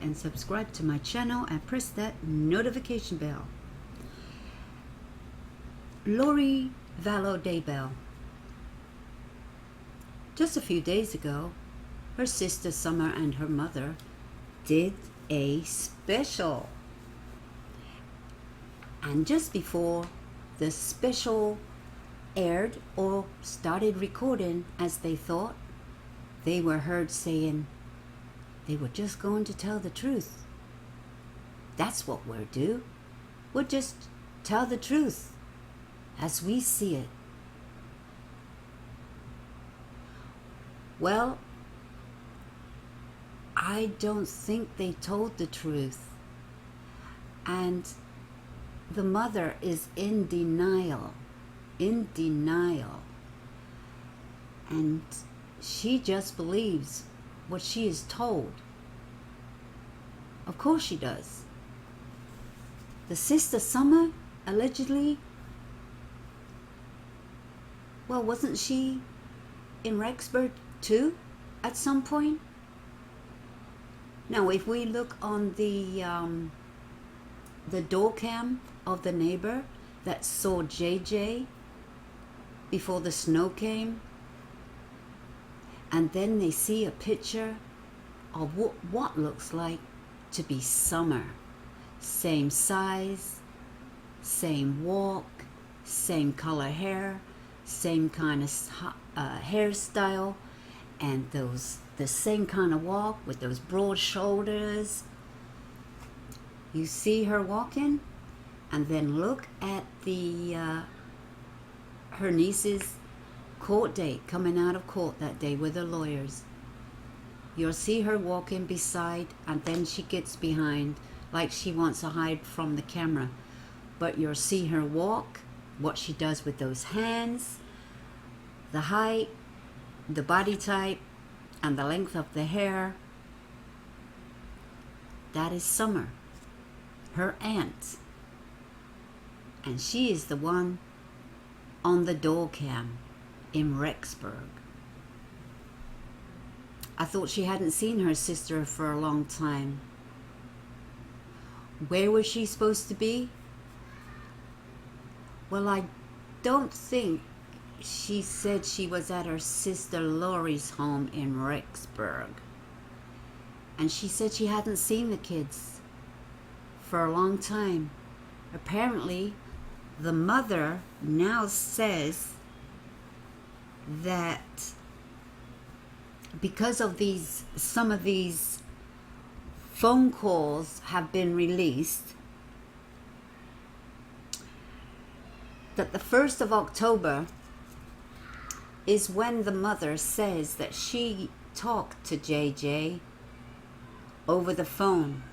and subscribe to my channel and press that notification bell. Lori Vallow Daybel. Just a few days ago, her sister Summer and her mother did a special. And just before the special aired or started recording, as they thought, they were heard saying they were just going to tell the truth. That's what we'll do. We'll just tell the truth as we see it. Well, I don't think they told the truth. And the mother is in denial. And she just believes what she is told. Of course she does. The sister Summer, allegedly, well, wasn't she in Rexburg too at some point? Now, if we look on the door cam of the neighbor that saw JJ before the snow came, and then they see a picture of what looks like to be Summer. Same size, same walk, same color hair, same kind of hairstyle, and the same kind of walk with those broad shoulders. You see her walking, and then look at her niece's court date, coming out of court that day with the lawyers. You'll see her walking beside, and then she gets behind like she wants to hide from the camera. But you'll see her walk, what she does with those hands, the height, the body type, and the length of the hair. That is Summer, her aunt. And she is the one on the door cam in Rexburg. I thought she hadn't seen her sister for a long time. Where was she supposed to be? Well, I don't think she said she was at her sister Lori's home in Rexburg. And she said she hadn't seen the kids for a long time. Apparently, the mother now says that because of some of these phone calls have been released, that the 1st of October is when the mother says that she talked to JJ over the phone.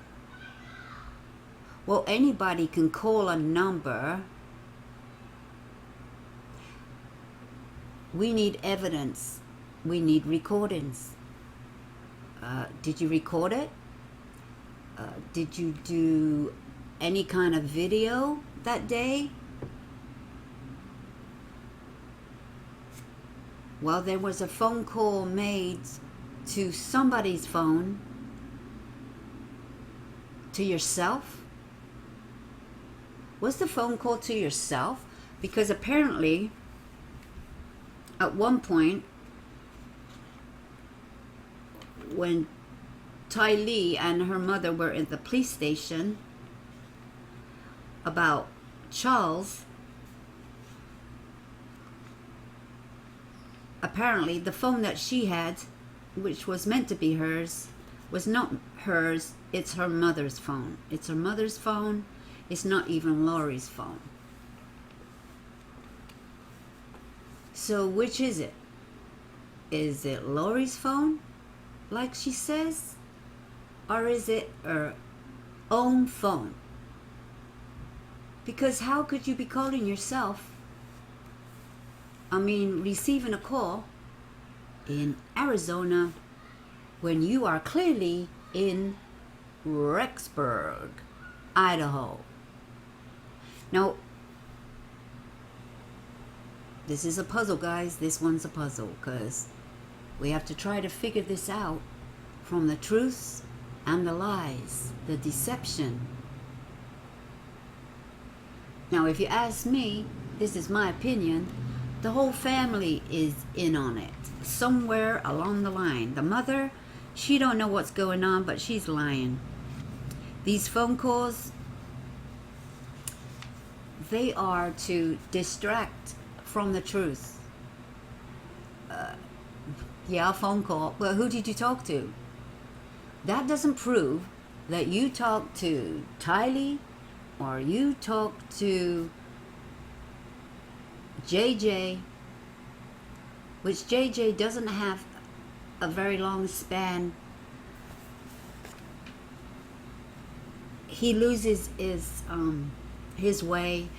Well, anybody can call a number. We need evidence. We need recordings. Did you record it? Did you do any kind of video that day? Well, there was a phone call made to somebody's phone. To yourself? Was the phone call to yourself? Because apparently, at one point, when Ty Lee and her mother were at the police station about Charles, apparently the phone that she had, which was meant to be hers, was not hers. It's her mother's phone. It's her mother's phone. It's not even Lori's phone. So which is it? Is it Lori's phone, like she says? Or is it her own phone? Because how could you be calling yourself, receiving a call in Arizona when you are clearly in Rexburg, Idaho? Now, this is a puzzle, guys. This one's a puzzle, because we have to try to figure this out from the truths and the lies, the deception. Now, if you ask me, this is my opinion, the whole family is in on it. Somewhere along the line. The mother, she don't know what's going on, but she's lying. These phone calls, they are to distract from the truth. Yeah, a phone call. Well, who did you talk to? That doesn't prove that you talked to Tylee or you talked to JJ, which JJ doesn't have a very long span. He loses his way.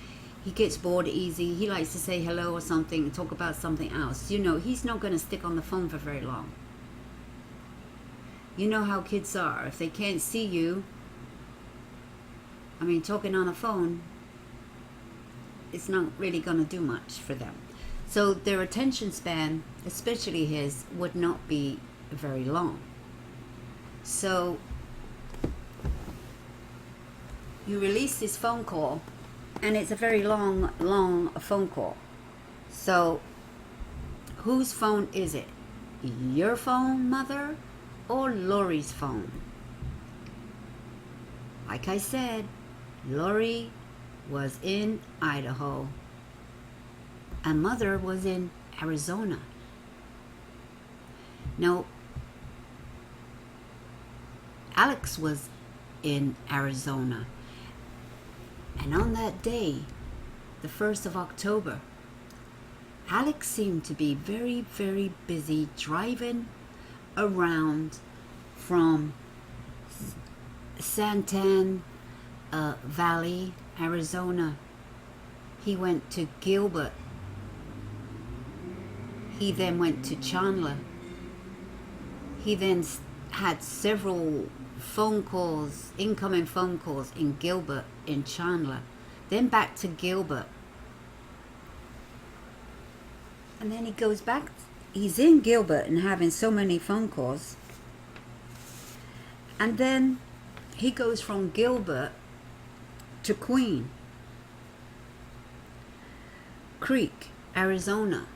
He gets bored easy. He likes to say hello or something, talk about something else. You know, he's not going to stick on the phone for very long. You know how kids are. If they can't see you, I mean, talking on a phone, it's not really going to do much for them. So their attention span, especially his, would not be very long. So you release this phone call, and it's a very long phone call. So whose phone is it? Your phone, mother, or Lori's phone? Like I said, Lori was in Idaho and mother was in Arizona. Now, Alex was in Arizona, and on that day, the 1st of October, Alex seemed to be very, very busy driving around from Santan Valley, Arizona. He went to Gilbert. He then went to Chandler. He then had several phone calls, incoming phone calls in Gilbert, in Chandler, then back to Gilbert. And then he goes back, he's in Gilbert and having so many phone calls. And then he goes from Gilbert to Queen Creek, Arizona.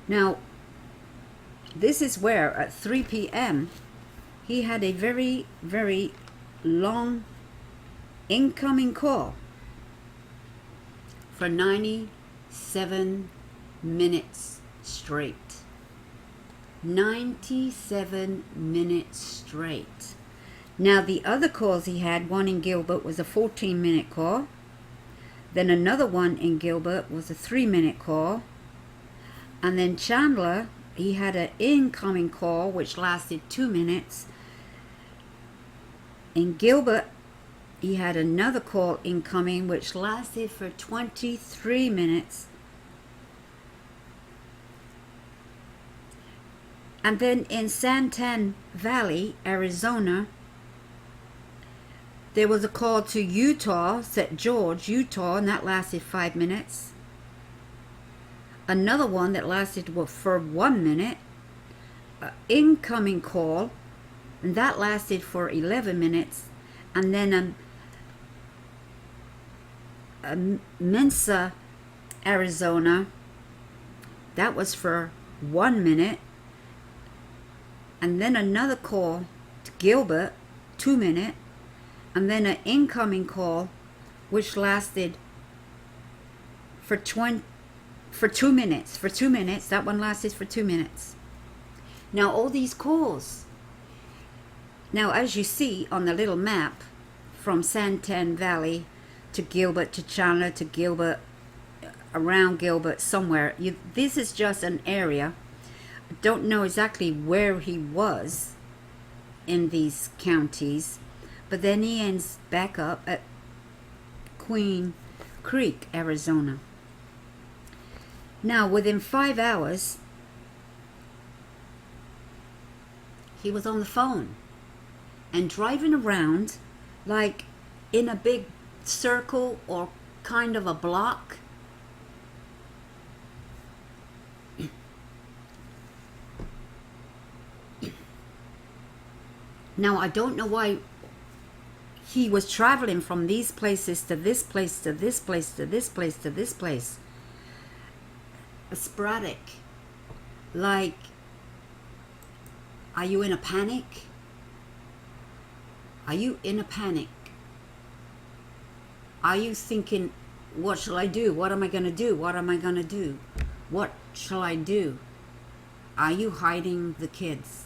Now, this is where at 3 p.m. he had a very, very long incoming call for 97 minutes straight. 97 minutes straight. Now, the other calls he had, one in Gilbert was a 14-minute call. Then another one in Gilbert was a 3-minute call. And then Chandler, he had an incoming call which lasted 2 minutes. In Gilbert, he had another call incoming which lasted for 23 minutes. And then in Santan Valley, Arizona, there was a call to Utah, St. George, Utah, and that lasted 5 minutes. Another one that lasted for 1 minute, incoming call, and that lasted for 11 minutes. And then Mesa, Arizona, that was for 1 minute. And then another call to Gilbert, 2 minutes. And then an incoming call which lasted for 2 minutes. For 2 minutes. That one lasted for 2 minutes. Now, all these calls. Now, as you see on the little map, from Santan Valley to Gilbert to Chandler to Gilbert, around Gilbert somewhere. This is just an area. I don't know exactly where he was in these counties. But then he ends back up at Queen Creek, Arizona. Now, within 5 hours, he was on the phone and driving around like in a big circle or kind of a block. Now, I don't know why he was traveling from these places to this place to this place to this place to this place. Sporadic. Like, are you in a panic? Are you in a panic? Are you thinking, what shall I do? What am I going to do? What am I going to do? What shall I do? Are you hiding the kids?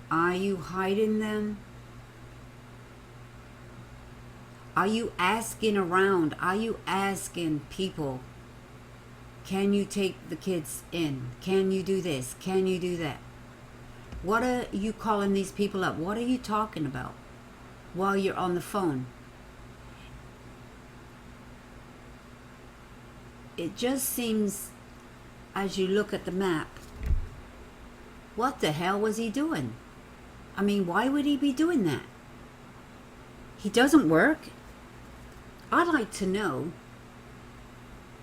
Are you hiding them? Are you asking around? Are you asking people, can you take the kids in? Can you do this? Can you do that? What are you calling these people up? What are you talking about while you're on the phone? It just seems, as you look at the map, what the hell was he doing? I mean, why would he be doing that? He doesn't work. I'd like to know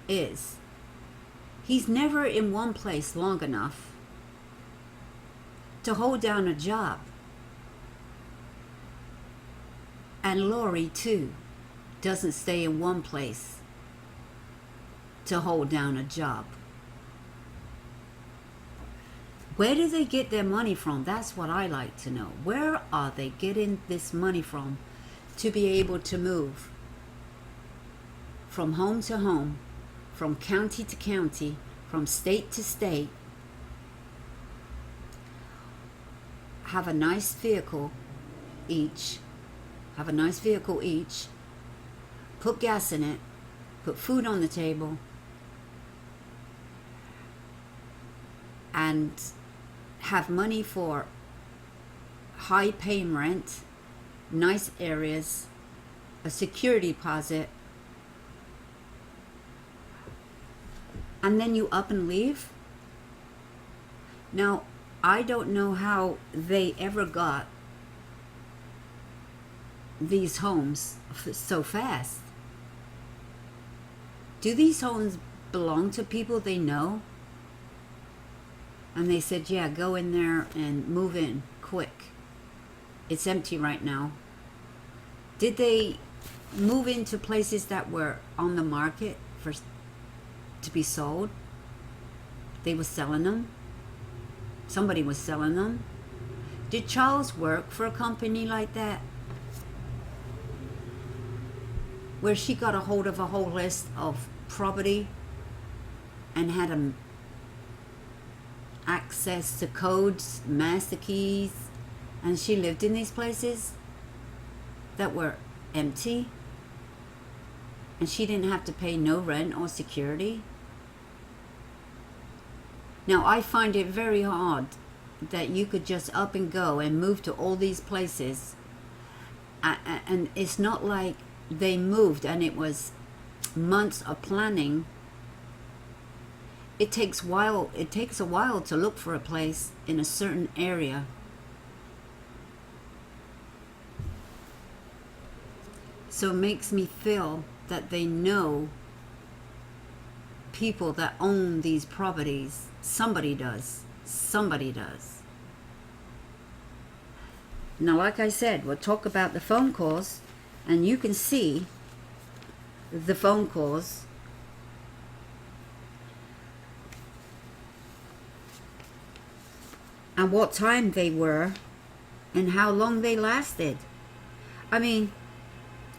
is, he's never in one place long enough to hold down a job. And Lori, too, doesn't stay in one place to hold down a job. Where do they get their money from? That's what I like to know. Where are they getting this money from to be able to move from home to home, from county to county, from state to state, have a nice vehicle each, put gas in it, put food on the table, and have money for high paying rent, nice areas, a security deposit, and then you up and leave? Now, I don't know how they ever got these homes so fast. Do these homes belong to people they know? And they said, yeah, go in there and move in quick. It's empty right now. Did they move into places that were on the market to be sold? They were selling them. Somebody was selling them. Did Charles work for a company like that, where she got a hold of a whole list of property and had access to codes, master keys, and she lived in these places that were empty, and she didn't have to pay no rent or security? Now, I find it very hard that you could just up and go and move to all these places, and it's not like they moved and it was months of planning. It takes a while to look for a place in a certain area. So it makes me feel that they know people that own these properties. Somebody does. Now, like I said, we'll talk about the phone calls, and you can see the phone calls. And what time they were and how long they lasted. I mean,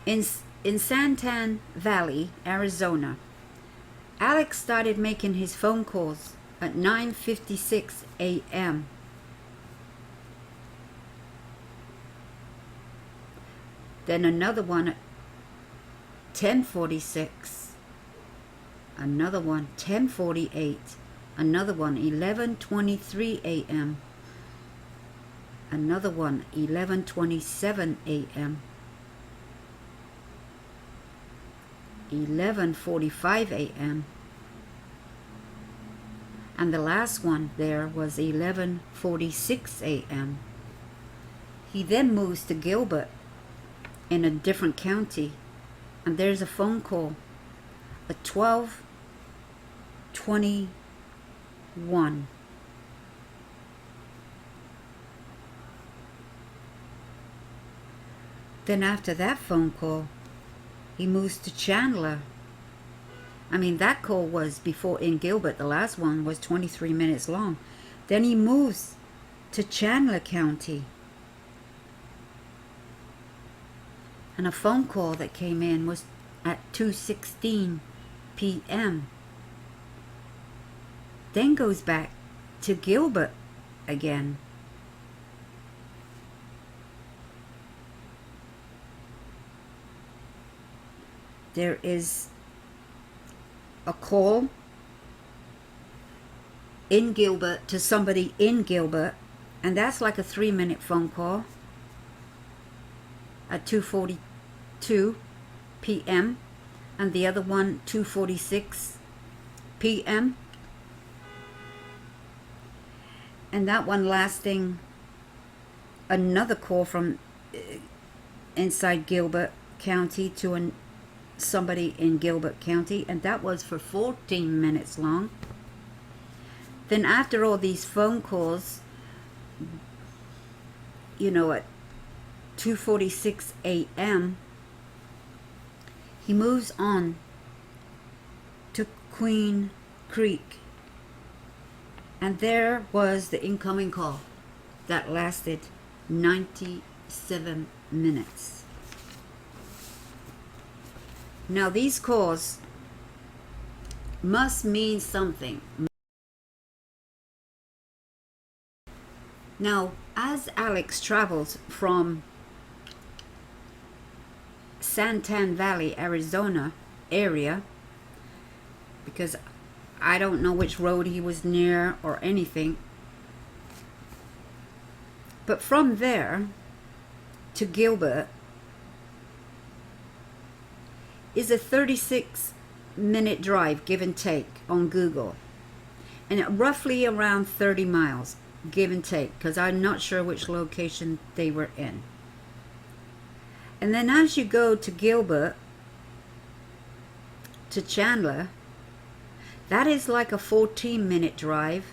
in Santan Valley, Arizona, Alex started making his phone calls at 9:56 a.m. Then another one at 10:46. Another one 10:48. Another one 11:23 a.m. Another one 11:27 a.m. 11:45 a.m. And the last one there was 11:46 a.m. He then moves to Gilbert in a different county, and there's a phone call at 12:21. Then after that phone call, he moves to Chandler. I mean, that call was before in Gilbert. The last one was 23 minutes long. Then he moves to Chandler County. And a phone call that came in was at 2:16 p.m. Then goes back to Gilbert again. There is a call in Gilbert to somebody in Gilbert, and that's like a 3-minute phone call at 2:42 p.m. and the other one 2:46 p.m. and that one lasting another call from inside Gilbert County to somebody in Gilbert County, and that was for 14 minutes long. Then after all these phone calls, you know, at 2:46 a.m., he moves on to Queen Creek, and there was the incoming call that lasted 97 minutes. Now these calls must mean something. Now, as Alex travels from Santan Valley, Arizona area, because I don't know which road he was near or anything, but from there to Gilbert is a 36-minute drive, give and take, on Google, and roughly around 30 miles, give and take, because I'm not sure which location they were in. And then as you go to Gilbert to Chandler, that is like a 14-minute drive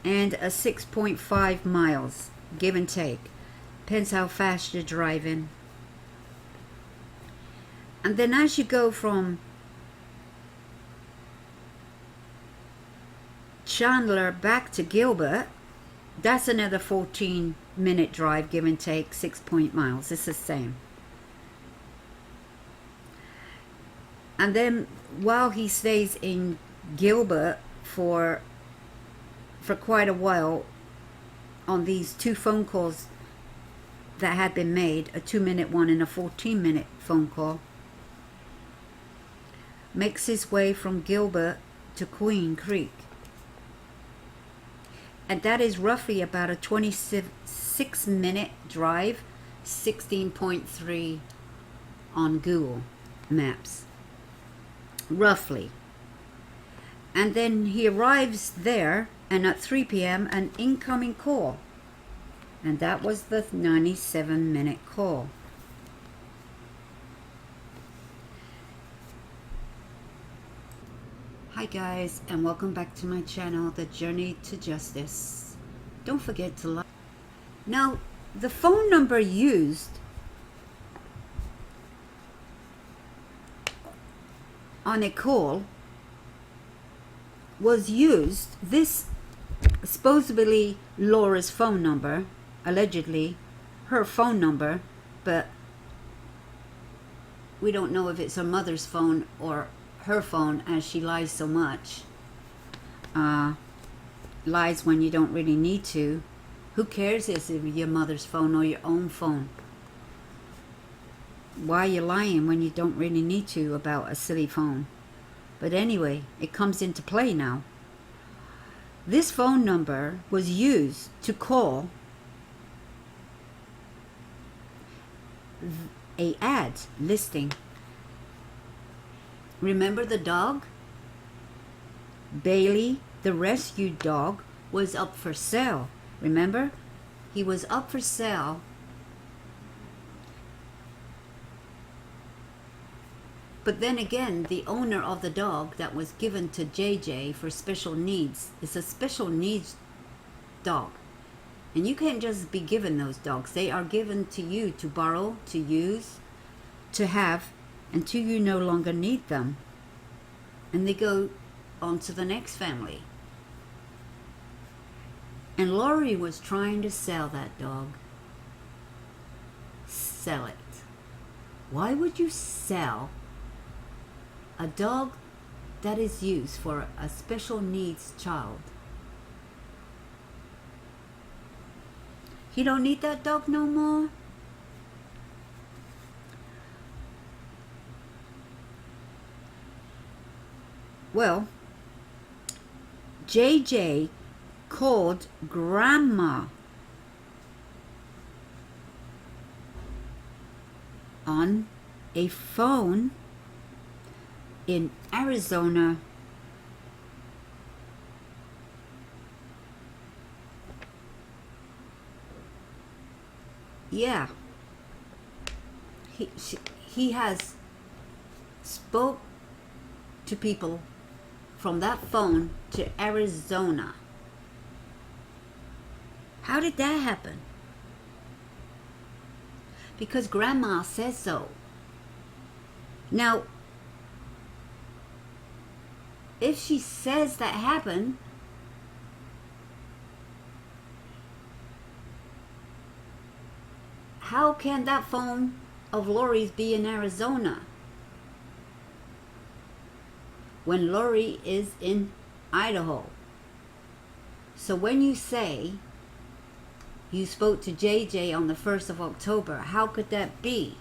and a 6.5 miles, give and take. Depends how fast you're driving. And then as you go from Chandler back to Gilbert, that's another 14-minute drive, give and take, 6 miles. It's the same. And then while he stays in Gilbert for quite a while on these two phone calls that had been made, a 2-minute one and a 14-minute phone call, makes his way from Gilbert to Queen Creek. And that is roughly about a 26-minute drive, 16.3 on Google Maps, roughly. And then he arrives there, and at 3 p.m. an incoming call, and that was the 97-minute call. Hi guys, and welcome back to my channel, The Journey to Justice. Don't forget to like. Now, the phone number used on a call was used, this supposedly Laura's phone number, allegedly her phone number, but we don't know if it's her mother's phone or her phone, as she lies so much. Lies when you don't really need to. Who cares if it's your mother's phone or your own phone? Why are you lying when you don't really need to about a silly phone? But anyway, it comes into play now. This phone number was used to call a ad listing. Remember the dog? Bailey, the rescued dog, was up for sale. Remember? He was up for sale. But then again, the owner of the dog that was given to JJ for special needs is a special needs dog. And you can't just be given those dogs. They are given to you to borrow, to use, to have, until you no longer need them. And they go on to the next family. And Lori was trying to sell that dog. Sell it. Why would you sell a dog that is used for a special needs child? You don't need that dog no more? Well, JJ called Grandma on a phone in Arizona. Yeah, he has spoke to people from that phone to Arizona. How did that happen? Because Grandma says so. Now, if she says that happened, how can that phone of Lori's be in Arizona when Lori is in Idaho? So when you say you spoke to JJ on the 1st of October, how could that be?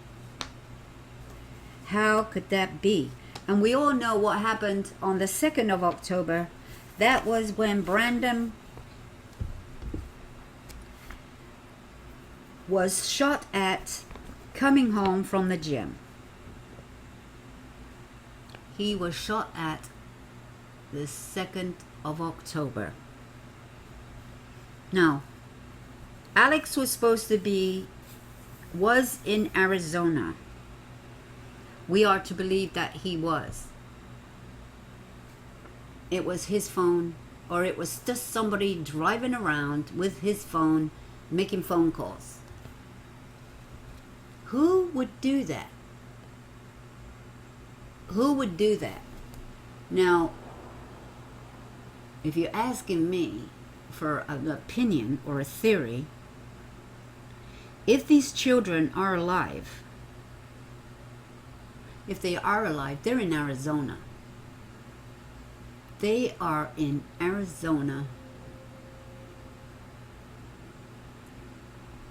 How could that be? And we all know what happened on the 2nd of October. That was when Brandon was shot at coming home from the gym. He was shot at the 2nd of October. Now, Alex was in Arizona. We are to believe that he was. It was his phone, or it was just somebody driving around with his phone making phone calls. Who would do that? Who would do that? Now, if you're asking me for an opinion or a theory, if these children are alive, if they are alive, they're in Arizona. They are in Arizona.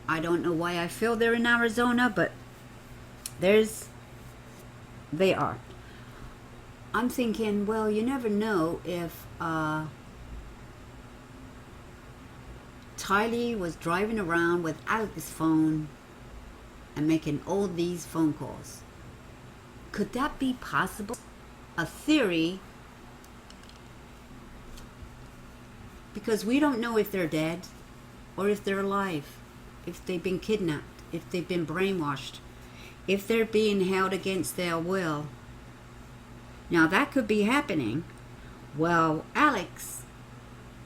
I don't know why I feel they're in Arizona, but they are. I'm thinking, well, you never know if Tylee was driving around without his phone and making all these phone calls. Could that be possible? A theory, because we don't know if they're dead or if they're alive, if they've been kidnapped, if they've been brainwashed, if they're being held against their will. Now that could be happening. Well, Alex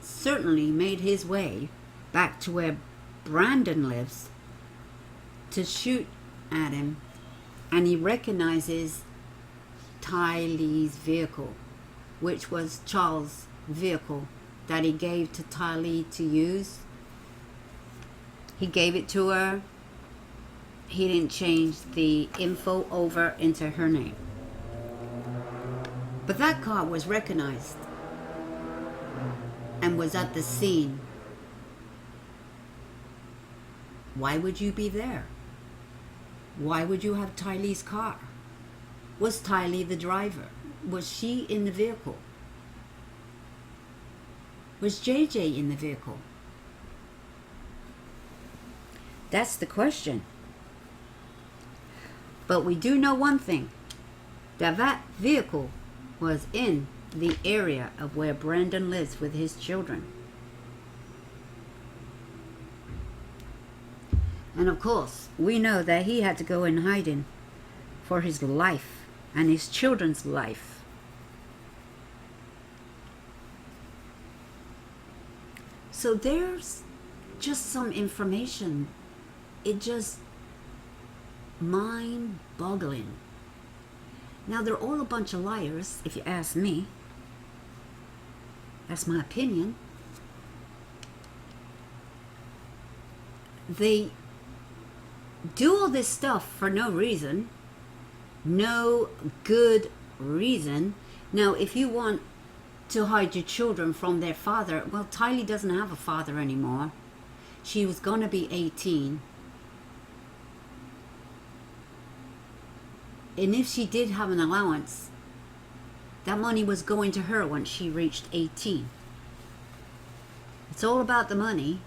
certainly made his way back to where Brandon lives to shoot at him, and he recognizes Tylee's vehicle, which was Charles' vehicle that he gave to Tylee to use. He gave it to her. He didn't change the info over into her name. But that car was recognized and was at the scene. Why would you be there? Why would you have Tylee's car? Was Tylee the driver? Was she in the vehicle? Was JJ in the vehicle? That's the question. But we do know one thing, that vehicle was in the area of where Brandon lives with his children. And of course, we know that he had to go in hiding for his life and his children's life. So there's just some information. It just mind-boggling. Now, they're all a bunch of liars, if you ask me. That's my opinion. They do all this stuff for no reason. No good reason. Now, if you want to hide your children from their father, well, Tylee doesn't have a father anymore. She was going to be 18. And if she did have an allowance, that money was going to her when she reached 18. It's all about the money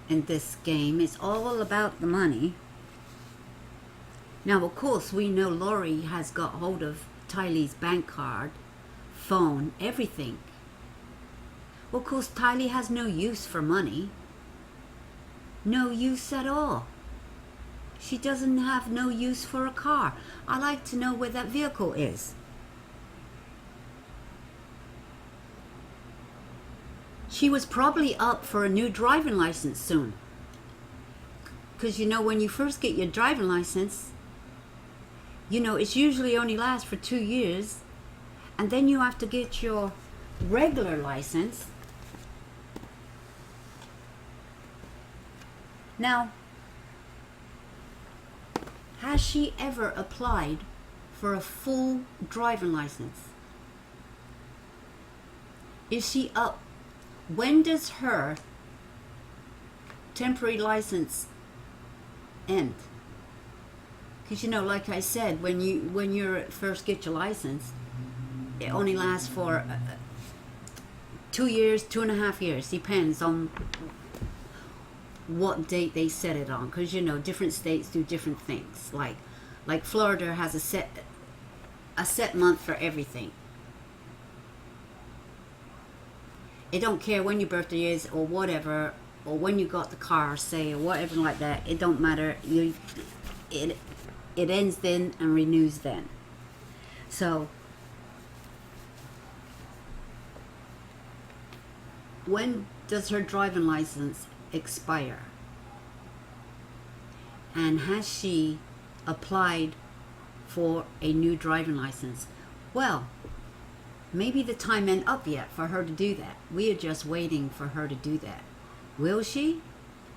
in this game. It's all about the money. Now, of course, we know Lori has got hold of Tylee's bank card, phone, everything. Well, of course, Tylee has no use for money. No use at all. She doesn't have no use for a car. I like to know where that vehicle is. She was probably up for a new driving license soon. Because, you know, when you first get your driving license, you know, it's usually only lasts for 2 years. And then you have to get your regular license. Now, has she ever applied for a full driving license? Is she up? When does her temporary license end? Because, you know, like I said, when you first get your license, it only lasts for 2 years, 2.5 years, depends on what date they set it on. Because, you know, different states do different things. Like Florida has a set month for everything. It don't care when your birthday is or whatever, or when you got the car, say, or whatever like that. It don't matter. It ends then and renews then. So when does her driving license expire? And has she applied for a new driving license? Well, maybe the time ain't up yet for her to do that. We are just waiting for her to do that. Will she?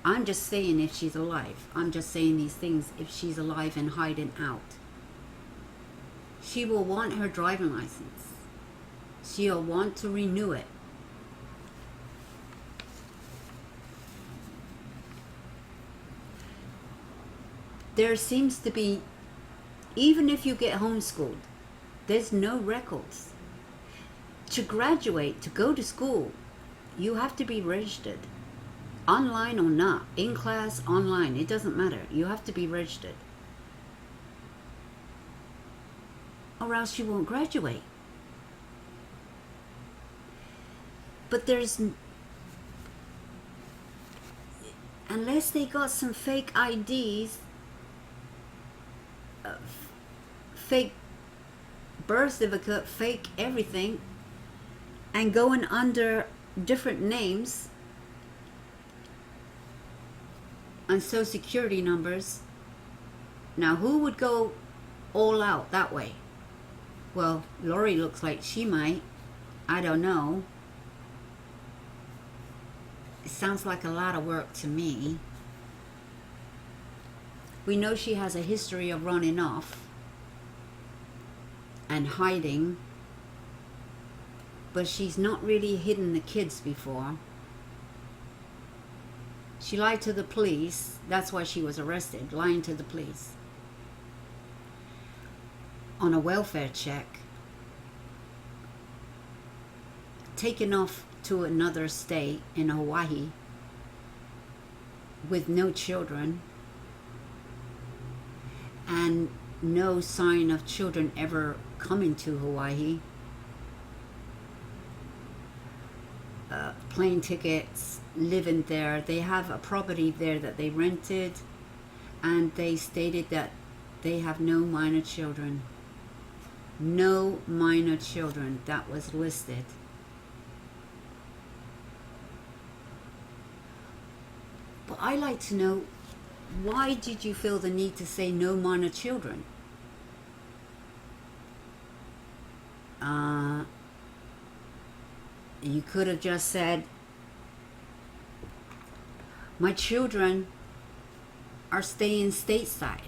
I'm just saying if she's alive. I'm just saying these things if she's alive and hiding out. She will want her driving license. She'll want to renew it. There seems to be, even if you get homeschooled, there's no records. To graduate, to go to school, you have to be registered. Online or not, in class, online, it doesn't matter. You have to be registered. Or else you won't graduate. But there's, unless they got some fake IDs, fake birth certificate, fake everything, and going under different names and social security numbers. Now, who would go all out that way? Well, Lori looks like she might. I don't know. It sounds like a lot of work to me. We know she has a history of running off and hiding, but she's not really hidden the kids before. She lied to the police. That's why she was arrested, lying to the police on a welfare check, taken off to another state in Hawaii with no children and no sign of children ever coming to Hawaii. Plane tickets, living there. They have a property there that they rented, and they stated that they have no minor children. No minor children. That was listed. But I like to know, why did you feel the need to say no minor children? You could have just said, my children are staying stateside.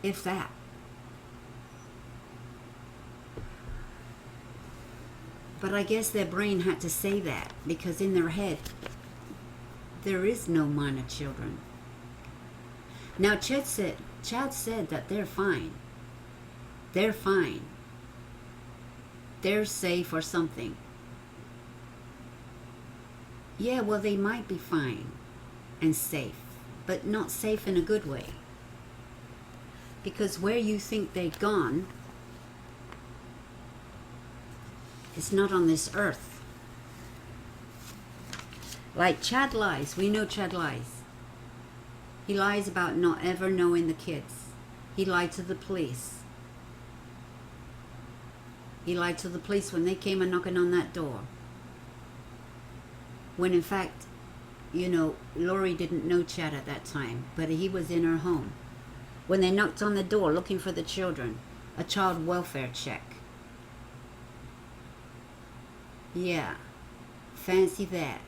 If that. But I guess their brain had to say that because in their head, there is no minor children. Now Chad said that they're fine. They're fine. They're safe or something. Yeah, well, they might be fine and safe, but not safe in a good way. Because where you think they've gone is not on this earth. Like Chad lies. We know Chad lies. He lies about not ever knowing the kids. He lied to the police. He lied to the police when they came and knocking on that door. When in fact, you know, Lori didn't know Chad at that time, but he was in her home. When they knocked on the door looking for the children, a child welfare check. Yeah, fancy that.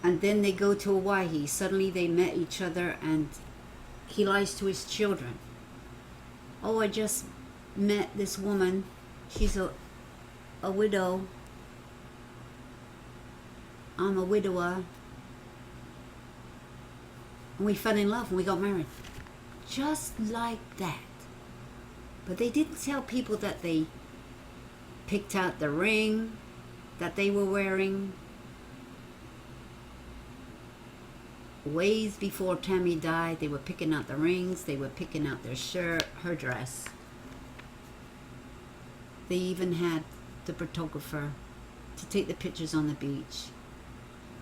And then they go to Hawaii. Suddenly they met each other and he lies to his children. Oh, I just met this woman. She's a widow. I'm a widower. And we fell in love and we got married. Just like that. But they didn't tell people that they picked out the ring that they were wearing ways before Tammy died. They were picking out the rings. They were picking out their shirt, her dress. They even had the photographer to take the pictures on the beach.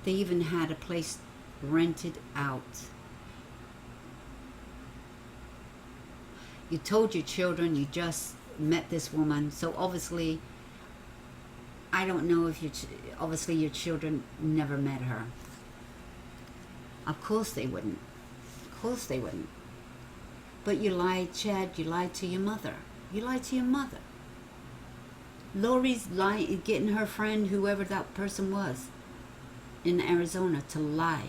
They even had a place rented out. You told your children you just met this woman, so obviously, I don't know if obviously your children never met her. Of course they wouldn't. Of course they wouldn't. But you lied, Chad, you lied to your mother. You lied to your mother. Lori's lying, getting her friend, whoever that person was, in Arizona to lie.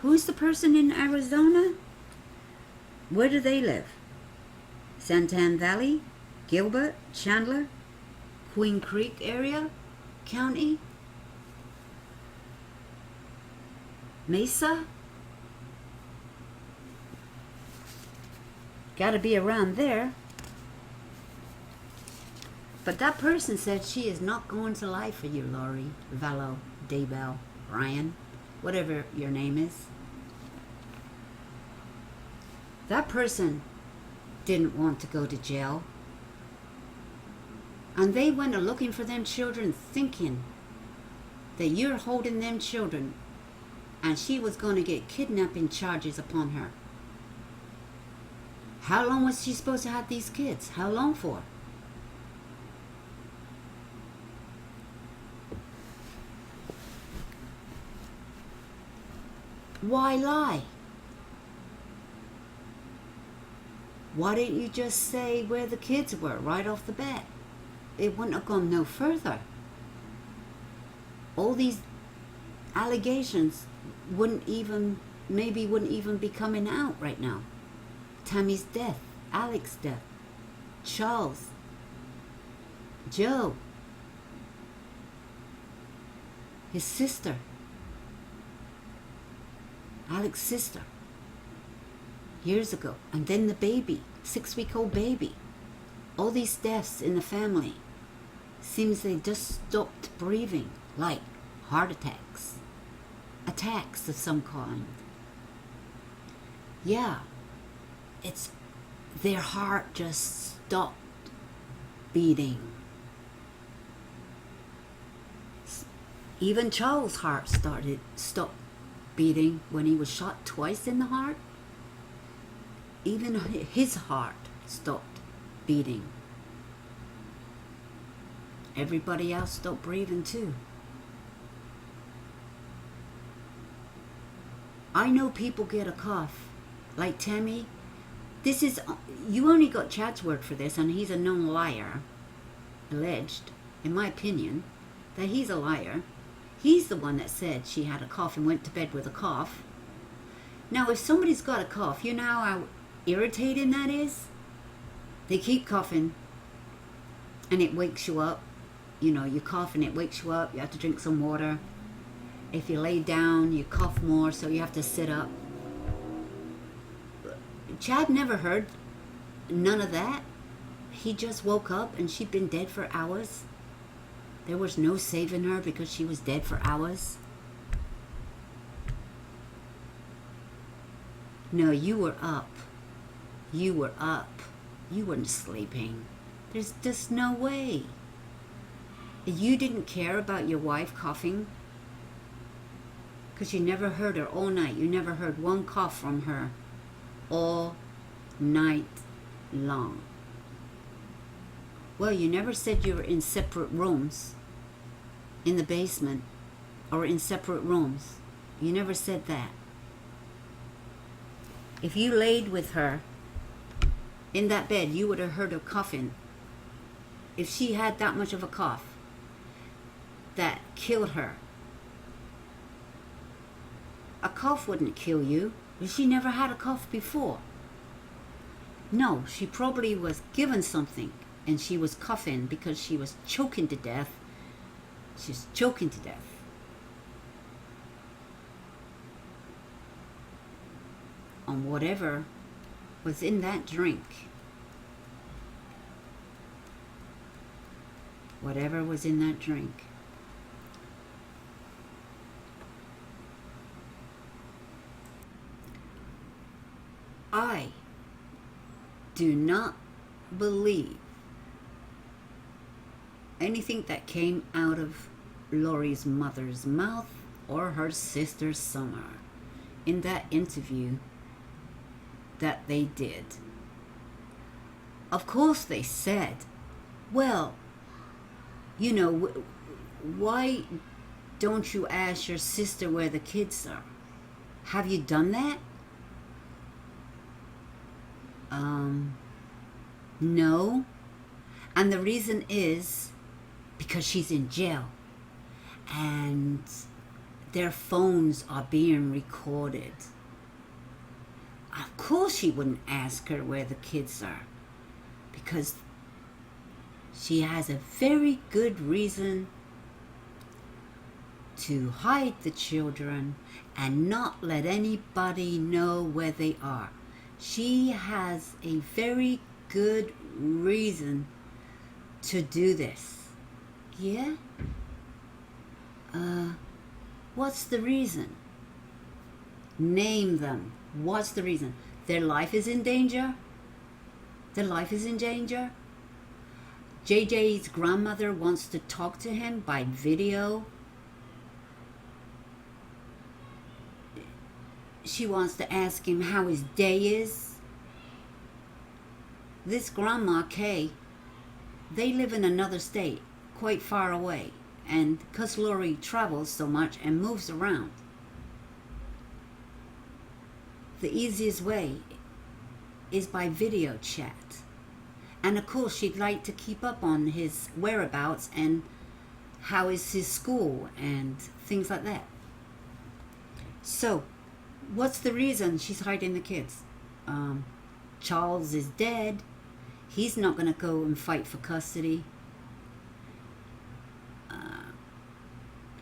Who's the person in Arizona? Where do they live? Santan Valley? Gilbert? Chandler? Queen Creek area? County? Mesa? Gotta be around there. But that person said she is not going to lie for you, Lori, Vallow, Daybel, Ryan, whatever your name is. That person didn't want to go to jail. And they went looking for them children thinking that you're holding them children and she was going to get kidnapping charges upon her. How long was she supposed to have these kids? How long for? Why lie? Why didn't you just say where the kids were right off the bat? It wouldn't have gone no further. All these allegations wouldn't even be coming out right now. Tammy's death, Alex's death, Charles, Joe, his sister, Alex's sister, years ago, and then the baby, 6-week-old baby. All these deaths in the family, seems they just stopped breathing, like heart attacks of some kind. Yeah, it's their heart just stopped beating. Even Charles' heart stopped beating when he was shot twice in the heart. Even his heart stopped beating. everybody else stopped breathing too. I know people get a cough. Like Tammy, this is, you only got Chad's word for this, and he's a known liar. Alleged, in my opinion, that he's a liar. He's the one that said she had a cough and went to bed with a cough. Now, if somebody's got a cough, you know how irritating that is? They keep coughing, and it wakes you up. You know, you cough and it wakes you up. You have to drink some water. If you lay down, you cough more, so you have to sit up. Chad never heard none of that. He just woke up and she'd been dead for hours. There was no saving her because she was dead for hours. No, you were up. You were up. You weren't sleeping. There's just no way. You didn't care about your wife coughing? Because you never heard her all night. You never heard one cough from her all night long. Well, you never said you were in separate rooms, in the basement, or in separate rooms. You never said that. If you laid with her in that bed, you would have heard her coughing. If she had that much of a cough that killed her. A cough wouldn't kill you. She never had a cough before. No, she probably was given something and she was coughing because she was choking to death. She's choking to death. On whatever was in that drink. Whatever was in that drink. I do not believe anything that came out of Lori's mother's mouth or her sister Summer in that interview that they did. Of course they said, well, you know, why don't you ask your sister where the kids are? Have you done that? No. And the reason is because she's in jail and their phones are being recorded. Of course she wouldn't ask her where the kids are, because she has a very good reason to hide the children and not let anybody know where they are. She has a very good reason to do this. Yeah? What's the reason? Name them. What's the reason? Their life is in danger? Their life is in danger? JJ's grandmother wants to talk to him by video. She wants to ask him how his day is. This grandma, Kay, they live in another state, quite far away. And because Lori travels so much and moves around, the easiest way is by video chat. And of course, she'd like to keep up on his whereabouts and how is his school and things like that. So, what's the reason she's hiding the kids? Charles is dead. He's not going to go and fight for custody.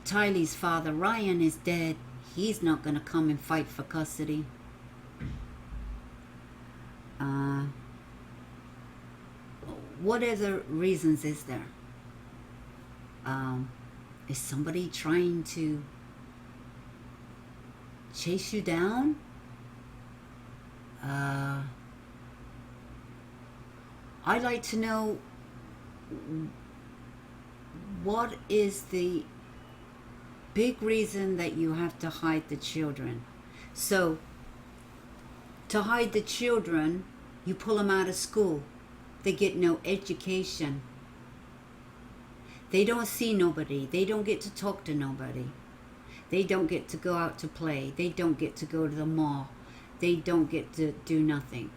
Tylee's father, Ryan, is dead. He's not going to come and fight for custody. What other reasons is there? Is somebody trying to chase you down? I'd like to know what is the big reason that you have to hide the children. So, to hide the children, you pull them out of school. They get no education. They don't see nobody. They don't get to talk to nobody. They don't get to go out to play. They don't get to go to the mall. They don't get to do nothing.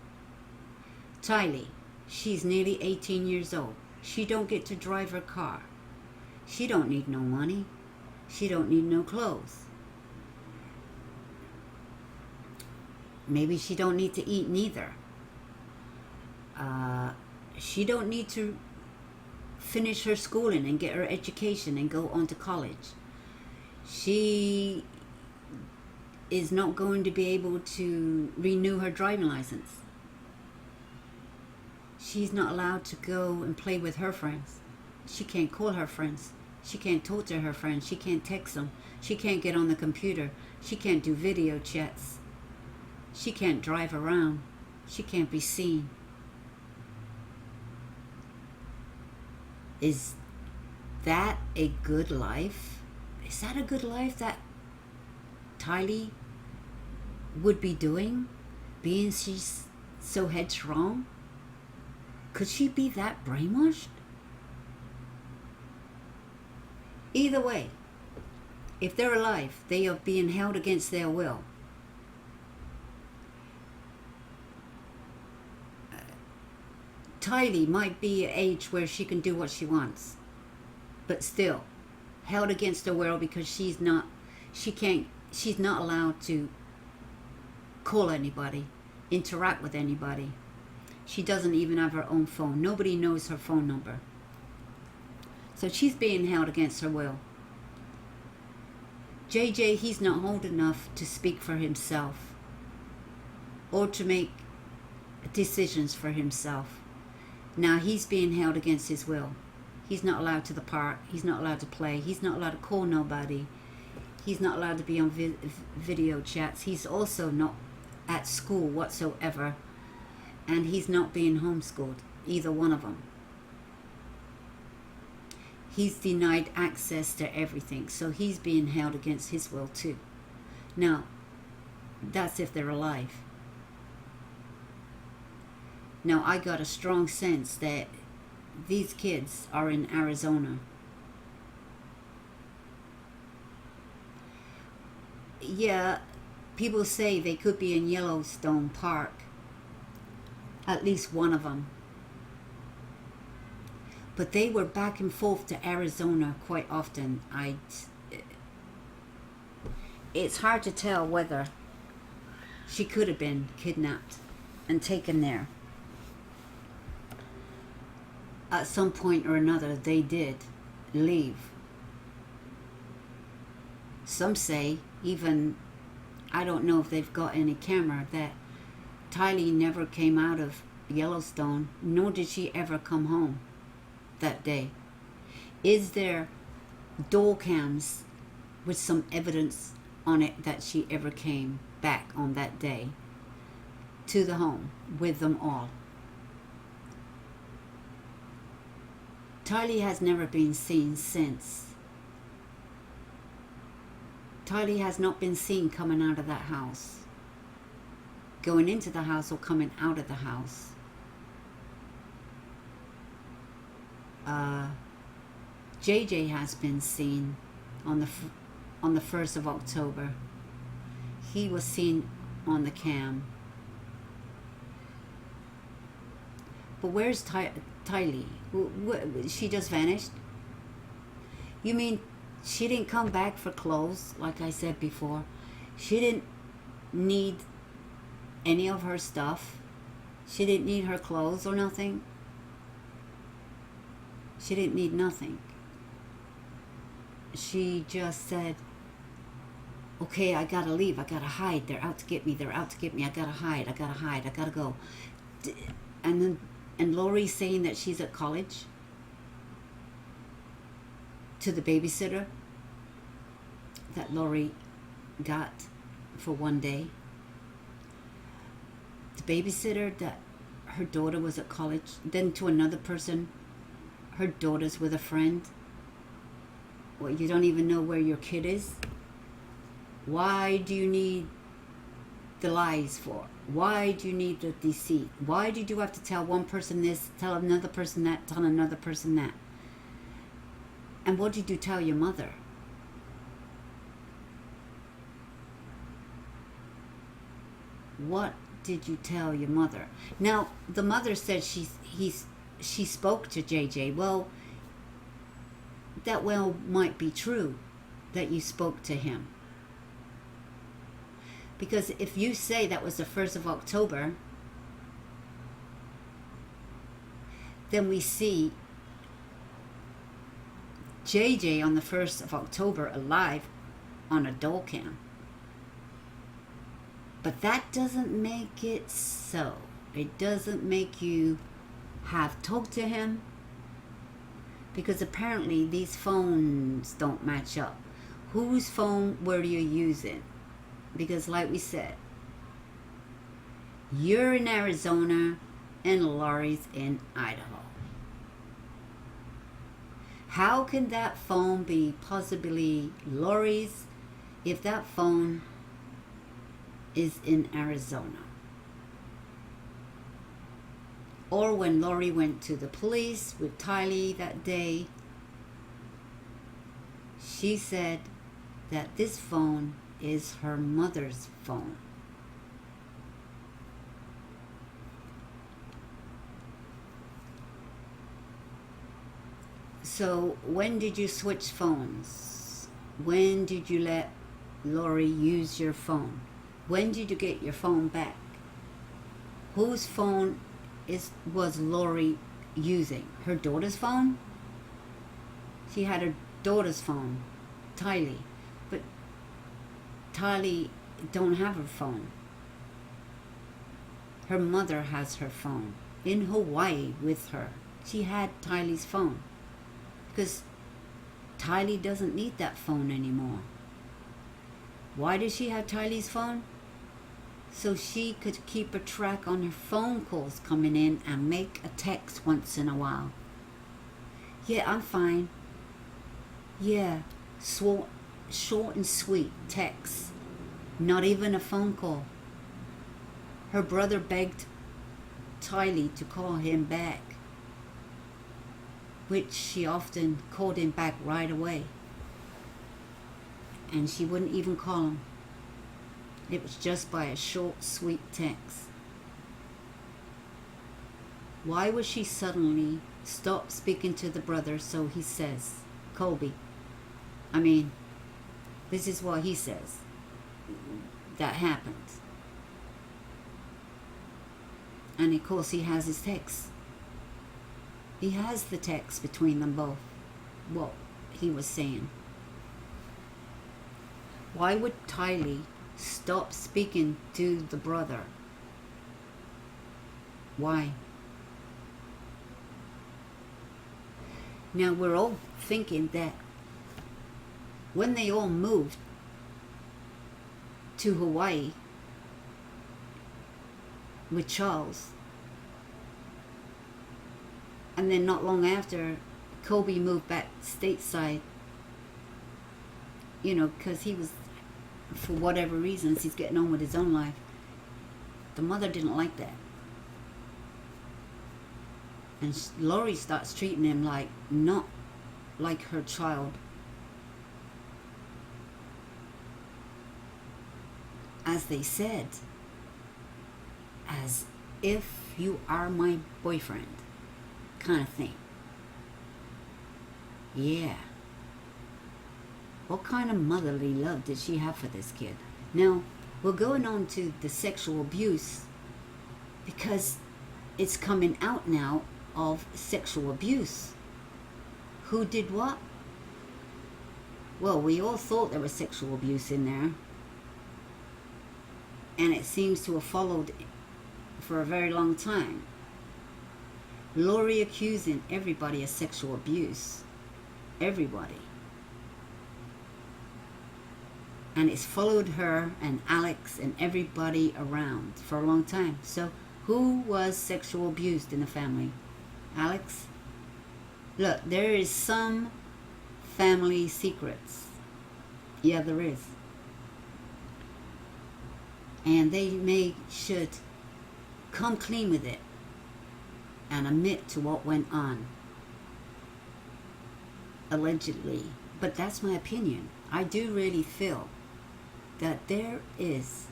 Tylee, she's nearly 18 years old. She don't get to drive her car. She don't need no money. She don't need no clothes. Maybe she don't need to eat neither. She don't need to finish her schooling and get her education and go on to college. She is not going to be able to renew her driving license. She's not allowed to go and play with her friends. She can't call her friends. She can't talk to her friends. She can't text them. She can't get on the computer. She can't do video chats. She can't drive around. She can't be seen. Is that a good life? Is that a good life that Tylee would be doing? Being she's so headstrong? Could she be that brainwashed? Either way, if they're alive, they are being held against their will. Tylee might be an age where she can do what she wants, but still held against her will because she's not allowed to call anybody, interact with anybody. She doesn't even have her own phone. Nobody knows her phone number. So she's being held against her will. JJ, he's not old enough to speak for himself or to make decisions for himself. Now he's being held against his will. He's not allowed to the park. He's not allowed to play. He's not allowed to call nobody. He's not allowed to be on video chats. He's also not at school whatsoever. And he's not being homeschooled, either one of them. He's denied access to everything, so he's being held against his will too. Now, that's if they're alive. Now, I got a strong sense that these kids are in Arizona. Yeah, people say they could be in Yellowstone Park. At least one of them. But they were back and forth to Arizona quite often. It's hard to tell whether she could have been kidnapped and taken there. At some point or another, they did leave. Some say, even, I don't know if they've got any camera, that Tylee never came out of Yellowstone, nor did she ever come home that day. Is there door cams with some evidence on it that she ever came back on that day to the home with them all? Tylee has never been seen since. Tylee has not been seen coming out of that house, going into the house or coming out of the house. JJ has been seen on the 1st of October. He was seen on the cam. But where's Tylee? She just vanished? You mean she didn't come back for clothes, like I said before? She didn't need any of her stuff? She didn't need her clothes or nothing? She didn't need nothing. She just said, okay, I gotta leave, I gotta hide, they're out to get me, they're out to get me, I gotta hide, I gotta go. And Lori's saying that she's at college to the babysitter that Lori got for one day. The babysitter that her daughter was at college, then to another person, her daughter's with a friend. Well, you don't even know where your kid is? Why do you need the lies for? Why do you need the deceit? Why did you have to tell one person this, tell another person that, tell another person that? And what did you tell your mother? What did you tell your mother? Now, the mother said she spoke to JJ. Well, that might be true that you spoke to him. Because if you say that was the 1st of October, then we see JJ on the 1st of October alive on a doll cam. But that doesn't make it so. It doesn't make you have talked to him, because apparently these phones don't match up. Whose phone were you using? Because like we said, you're in Arizona and Lori's in Idaho. How can that phone be possibly Lori's if that phone is in Arizona? Or when Lori went to the police with Tylee that day, she said that this phone is her mother's phone. So when did you switch phones? When did you let Lori use your phone? When did you get your phone back? Whose phone was Lori using? Her daughter's phone? She had her daughter's phone, Tylee. But Tylee don't have her phone. Her mother has her phone in Hawaii with her. She had Tylee's phone because Tylee doesn't need that phone anymore. Why does she have Tylee's phone? So she could keep a track on her phone calls coming in and make a text once in a while. Yeah, I'm fine. Yeah, short and sweet text. Not even a phone call. Her brother begged Tylee to call him back, which she often called him back right away. And she wouldn't even call him. It was just by a short, sweet text. Why would she suddenly stop speaking to the brother? So he says, Colby. I mean, this is what he says. That happened. And of course he has his text. He has the text between them both. What he was saying. Why would Tylee stop speaking to the brother? Why? Now we're all thinking that when they all moved to Hawaii with Charles, and then not long after, Kobe moved back stateside, you know, because he was, for whatever reasons, he's getting on with his own life. The mother didn't like that. And Lori starts treating him like, not like her child. As they said, as if you are my boyfriend, kind of thing. Yeah. What kind of motherly love did she have for this kid? Now, we're going on to the sexual abuse, because it's coming out now of sexual abuse. Who did what? Well, we all thought there was sexual abuse in there. And it seems to have followed for a very long time. Lori accusing everybody of sexual abuse. Everybody. And it's followed her and Alex and everybody around for a long time. So who was sexual abused in the family? Alex? Look, there is some family secrets. Yeah, there is. And they should come clean with it and admit to what went on. allegedly, but that's my opinion. I do really feel that there is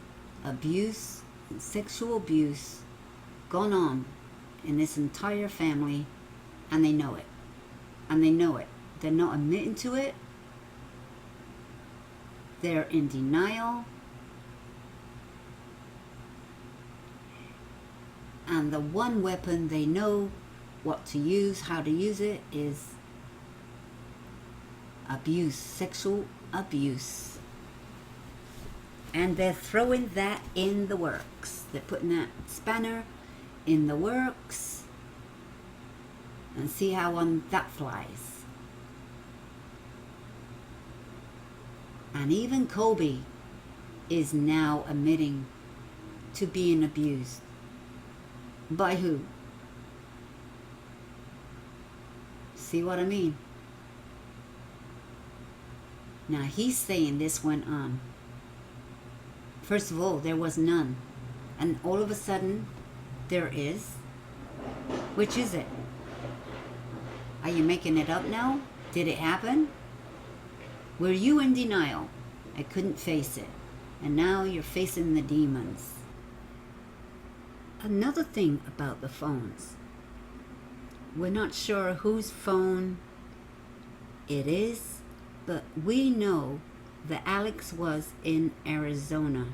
abuse, sexual abuse going on in this entire family, and they know it. And they know it. They're not admitting to it. They're in denial. And the one weapon they know what to use, how to use it, is abuse, sexual abuse. And they're throwing that in the works. They're putting that spanner in the works. And see how that flies. And even Kobe is now admitting to being abused. By who? See what I mean? Now he's saying this went on. First of all, there was none. And all of a sudden, there is. Which is it? Are you making it up now? Did it happen? Were you in denial? I couldn't face it. And now you're facing the demons. Another thing about the phones. We're not sure whose phone it is, but we know that Alex was in Arizona.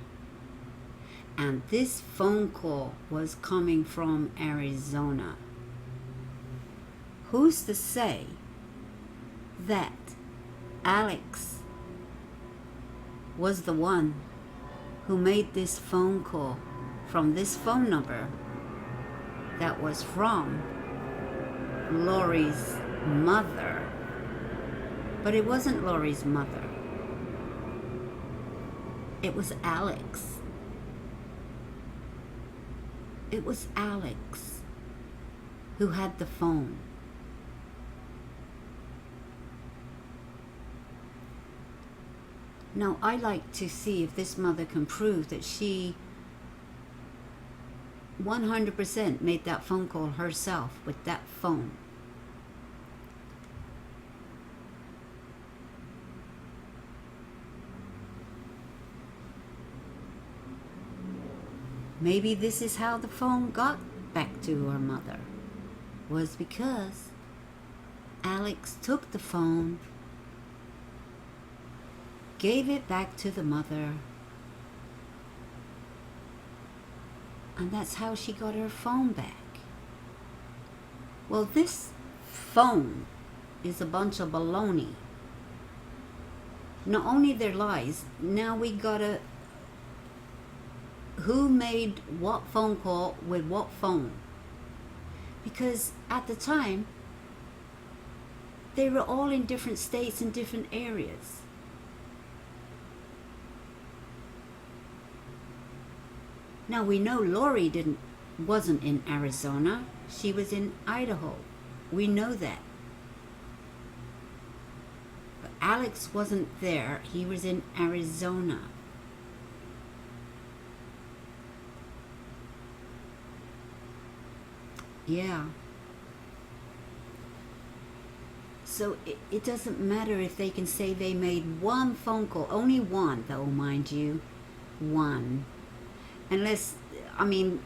And this phone call was coming from Arizona. Who's to say that Alex was the one who made this phone call from this phone number that was from Lori's mother? But it wasn't Lori's mother. It was Alex. It was Alex who had the phone. Now, I like to see if this mother can prove that she 100% made that phone call herself with that phone. Maybe this is how the phone got back to her mother, was because Alex took the phone, gave it back to the mother, and that's how she got her phone back. Well, this phone is a bunch of baloney. Not only their lies, now we gotta, who made what phone call with what phone? Because at the time, they were all in different states and different areas. Now we know Lori wasn't in Arizona. She was in Idaho. We know that. But Alex wasn't there. He was in Arizona. Yeah. So it doesn't matter if they can say they made one phone call. Only one, though, mind you. One. Unless, I mean,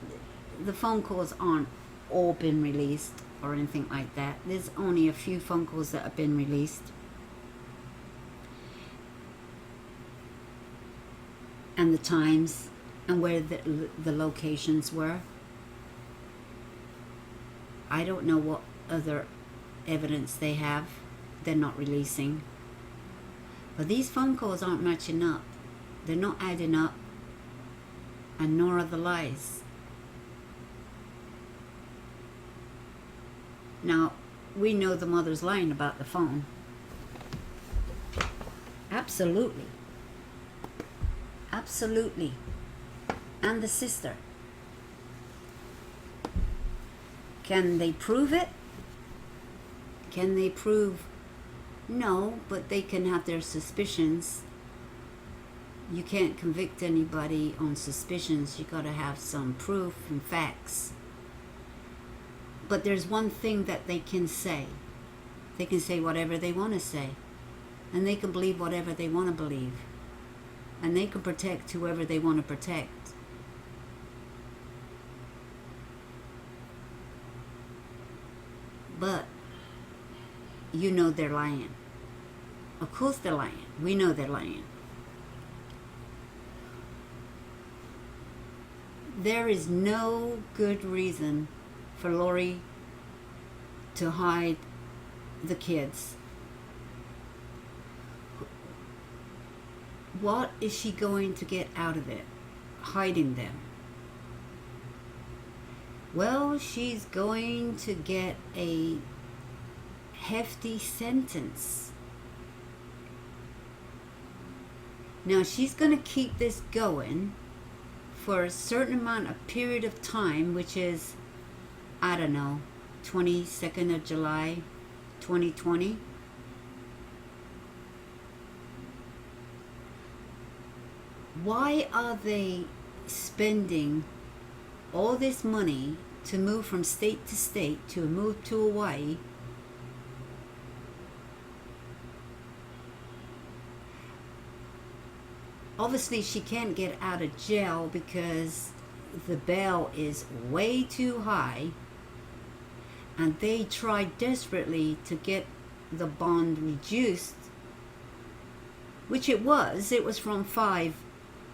the phone calls aren't all been released or anything like that. There's only a few phone calls that have been released. And the times and where the locations were. I don't know what other evidence they have. They're not releasing. But these phone calls aren't matching up. They're not adding up. And nor are the lies. Now, we know the mother's lying about the phone. Absolutely. Absolutely. And the sister. Can they prove it? Can they prove? No, but they can have their suspicions. You can't convict anybody on suspicions. You gotta have some proof and facts. But there's one thing that they can say. They can say whatever they want to say. And they can believe whatever they want to believe. And they can protect whoever they want to protect. But you know they're lying. Of course they're lying. We know they're lying. There is no good reason for Lori to hide the kids. What is she going to get out of it, hiding them? Well, she's going to get a hefty sentence. Now, she's going to keep this going for a certain amount of period of time, which is, I don't know, 22nd of July, 2020. Why are they spending all this money to move from state to state, to move to Hawaii? Obviously, she can't get out of jail because the bail is way too high, and they tried desperately to get the bond reduced, which it was from 5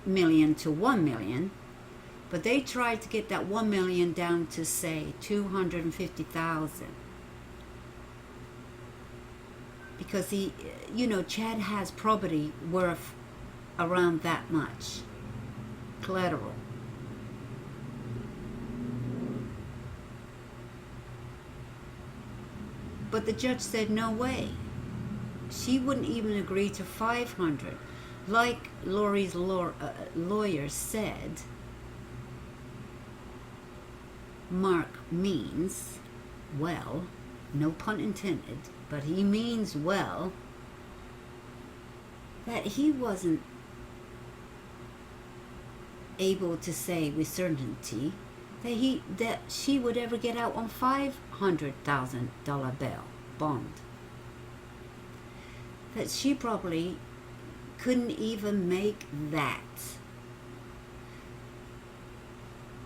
million to 1 million, but they tried to get that 1 million down to, say, 250,000, because Chad has property worth around that much collateral. But the judge said no way. She wouldn't even agree to 500. Like Lori's lawyer said, Mark means well, no pun intended, but he means well, that he wasn't able to say with certainty that she would ever get out on $500,000 bail bond. That she probably couldn't even make that.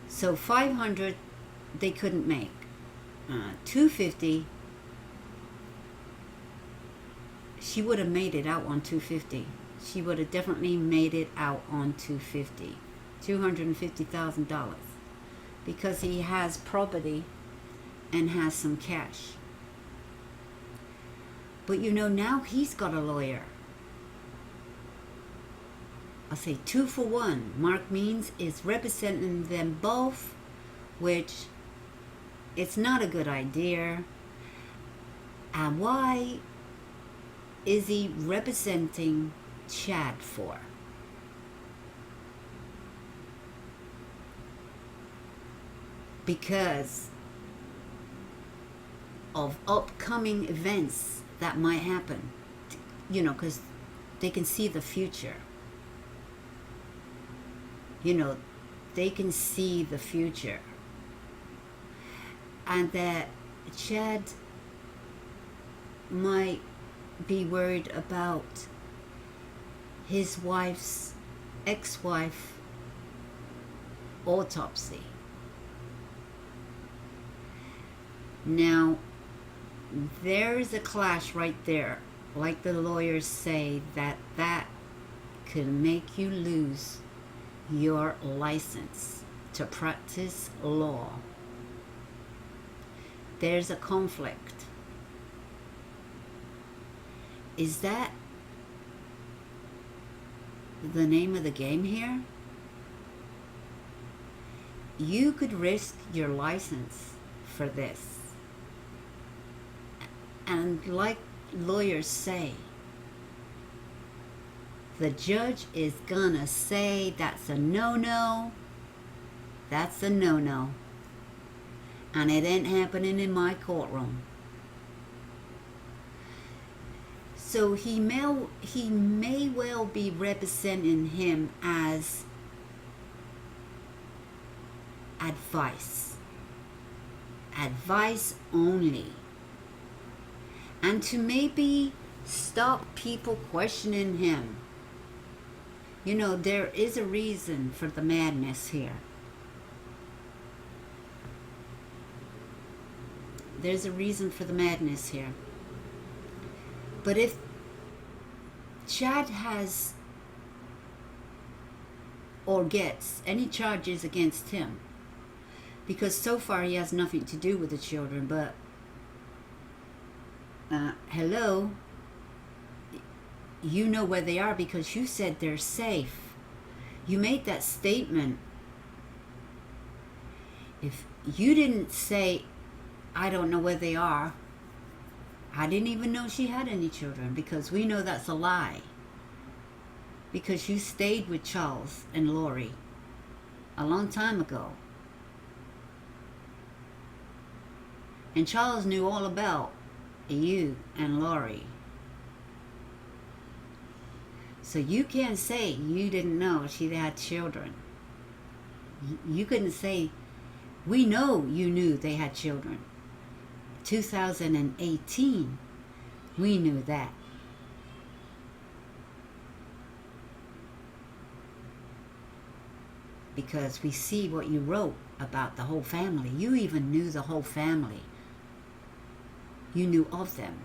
So 500 they couldn't make. 250, she would have made it out on 250. She would have definitely made it out on $250,000, because he has property and has some cash. But now he's got a lawyer. I'll say 2 for 1. Mark Means is representing them both, which it's not a good idea. And why is he representing Chad for? Because of upcoming events that might happen, because they can see the future. They can see the future. And that Chad might be worried about his ex-wife autopsy. Now, there's a clash right there. Like the lawyers say, that could make you lose your license to practice law. There's a conflict. Is that the name of the game here? You could risk your license for this. And like lawyers say, the judge is gonna say that's a no-no. That's a no-no. And it ain't happening in my courtroom. So he may well be representing him as advice only. and to maybe stop people questioning him. You know, there is a reason for the madness here. There's a reason for the madness here. But if Chad has or gets any charges against him, because so far he has nothing to do with the children, but hello, you know where they are because you said they're safe. You made that statement. If you didn't say, I don't know where they are, I didn't even know she had any children, because we know that's a lie. Because you stayed with Charles and Lori a long time ago. And Charles knew all about you and Lori. So you can't say you didn't know she had children. You couldn't say, we know you knew they had children. 2018, we knew that. Because we see what you wrote about the whole family. You even knew the whole family. You knew of them.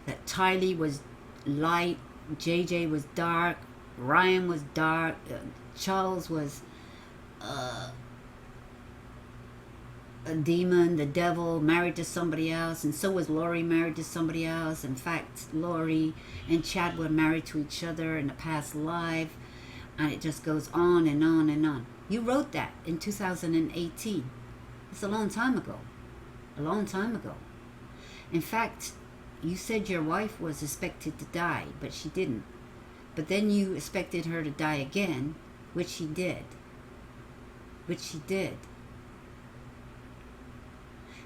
That Tylee was light, JJ was dark, Ryan was dark, Charles was a demon, the devil, married to somebody else, and so was Lori married to somebody else. In fact, Lori and Chad were married to each other in a past life, and it just goes on and on and on. You wrote that in 2018. It's a long time ago. A long time ago. In fact, you said your wife was expected to die, but she didn't. But then you expected her to die again, which she did. Which she did.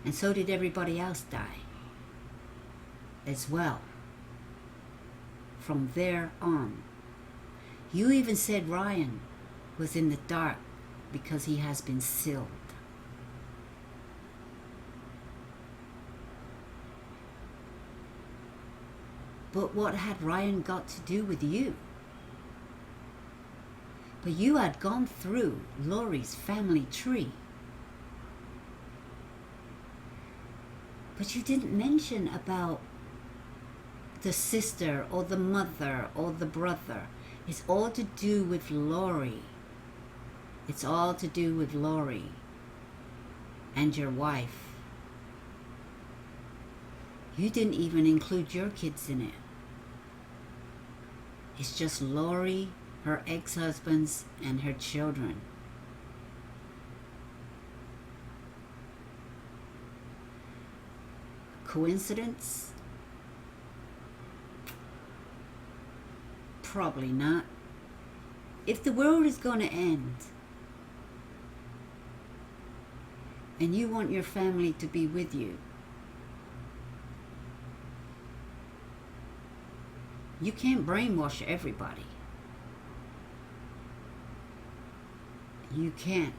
And so did everybody else die as well. From there on. You even said Ryan was in the dark because he has been sealed. But what had Ryan got to do with you? But you had gone through Lori's family tree. But you didn't mention about the sister or the mother or the brother. It's all to do with Lori. It's all to do with Lori and your wife. You didn't even include your kids in it. It's just Lori, her ex-husbands, and her children. Coincidence? Probably not. If the world is going to end and you want your family to be with you, you can't brainwash everybody. You can't.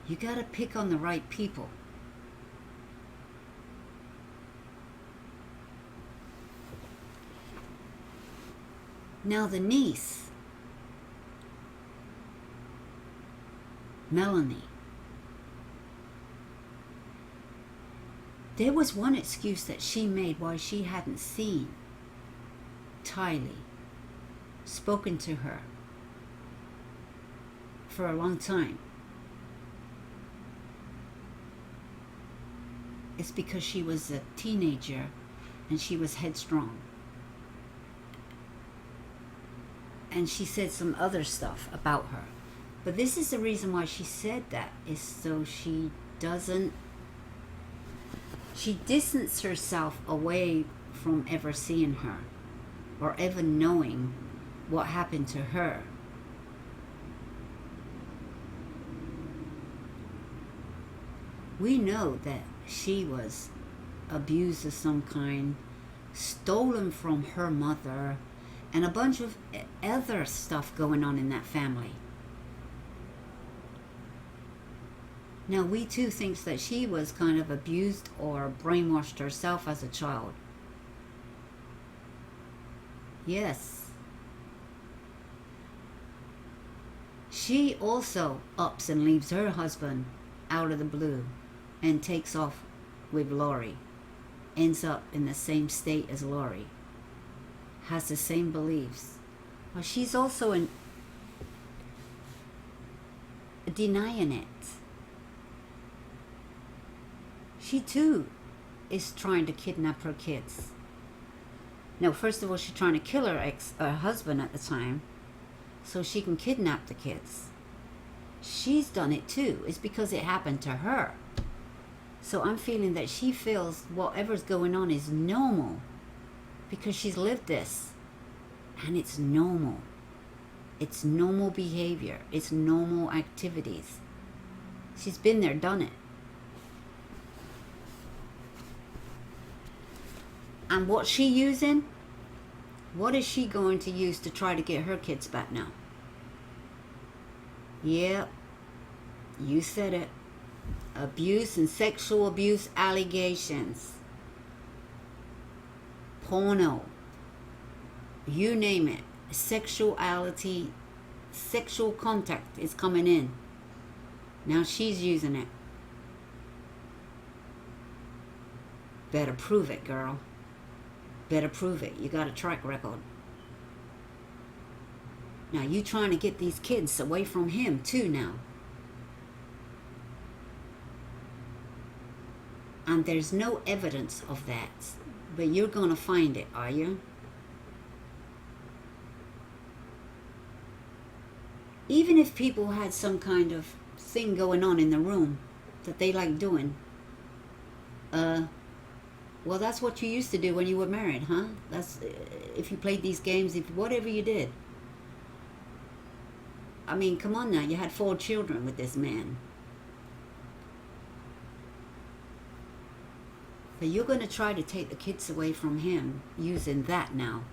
You gotta pick on the right people. Now the niece, Melanie, there was one excuse that she made why she hadn't seen Tylee, spoken to her for a long time. It's because she was a teenager and she was headstrong. And she said some other stuff about her. But this is the reason why she said that, is so she distanced herself away from ever seeing her or ever knowing what happened to her. We know that she was abused of some kind, stolen from her mother, and a bunch of other stuff going on in that family. Now, we too thinks that she was kind of abused or brainwashed herself as a child. Yes. She also ups and leaves her husband out of the blue and takes off with Lori. Ends up in the same state as Lori. Has the same beliefs. Well, she's also denying it. She too is trying to kidnap her kids. No, first of all, she's trying to kill her husband at the time so she can kidnap the kids. She's done it too. It's because it happened to her. So I'm feeling that she feels whatever's going on is normal because she's lived this. And it's normal. It's normal behavior. It's normal activities. She's been there, done it. And what's she using? What is she going to use to try to get her kids back now? Yep, you said it. Abuse and sexual abuse allegations. Porno. You name it. Sexuality, sexual contact is coming in. Now she's using it. Better prove it, girl. Better prove it. You got a track record. Now you trying to get these kids away from him too now. And there's no evidence of that. But you're going to find it, are you? Even if people had some kind of thing going on in the room that they like doing, well, that's what you used to do when you were married, huh? That's if you played these games, if whatever you did. I mean, come on now. You had 4 children with this man. But you're going to try to take the kids away from him using that now.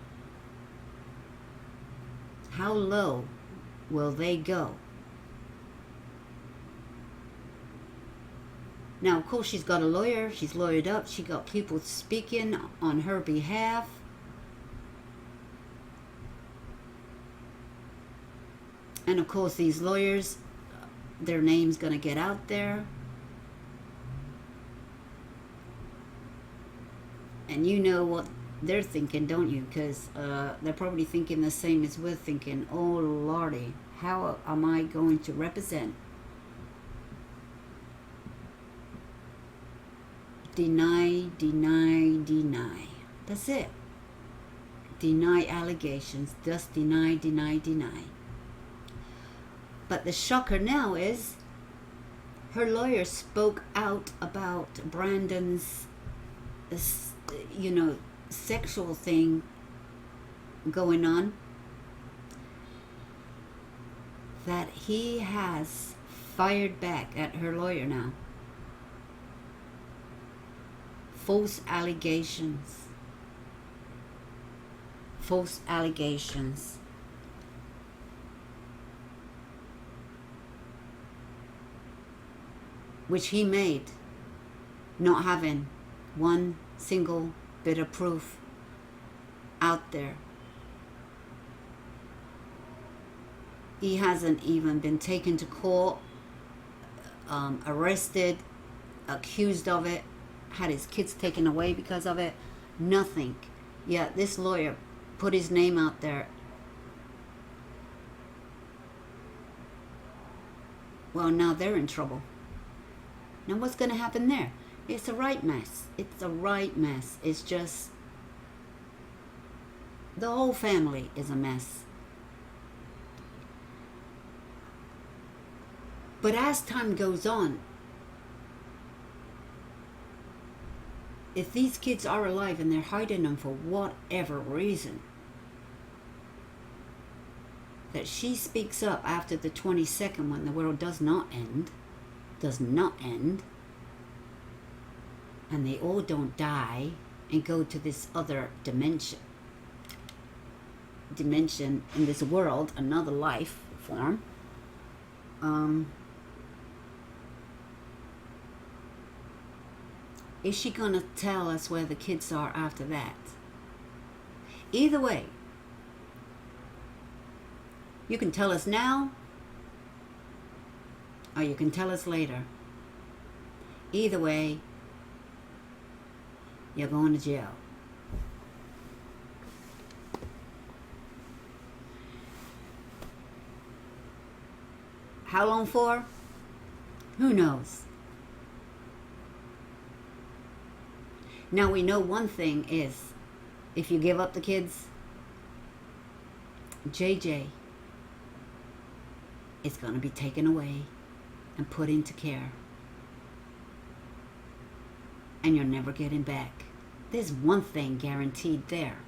How low will they go? Now, of course, she's got a lawyer. She's lawyered up. She got people speaking on her behalf. And, of course, these lawyers, their name's going to get out there. And you know what they're thinking, don't you? Because they're probably thinking the same as we're thinking. Oh, Lordy, how am I going to represent? Deny, deny, deny. That's it. Deny allegations. Just deny, deny, deny. But the shocker now is her lawyer spoke out about Brandon's, sexual thing going on. That he has fired back at her lawyer now. False allegations. False allegations. Which he made, not having one single bit of proof out there. He hasn't even been taken to court, arrested, accused of it, had his kids taken away because of it. Nothing. Yet this lawyer put his name out there. Well, now they're in trouble. Now what's going to happen there? It's a right mess. It's a right mess. It's just, the whole family is a mess. But as time goes on, if these kids are alive and they're hiding them for whatever reason, that she speaks up after the 22nd when the world does not end, and they all don't die and go to this other dimension in this world, another life form, is she going to tell us where the kids are after that? Either way, you can tell us now, or you can tell us later. Either way, you're going to jail. How long for? Who knows? Now we know one thing is, if you give up the kids, JJ is going to be taken away and put into care. And you're never getting back. There's one thing guaranteed there.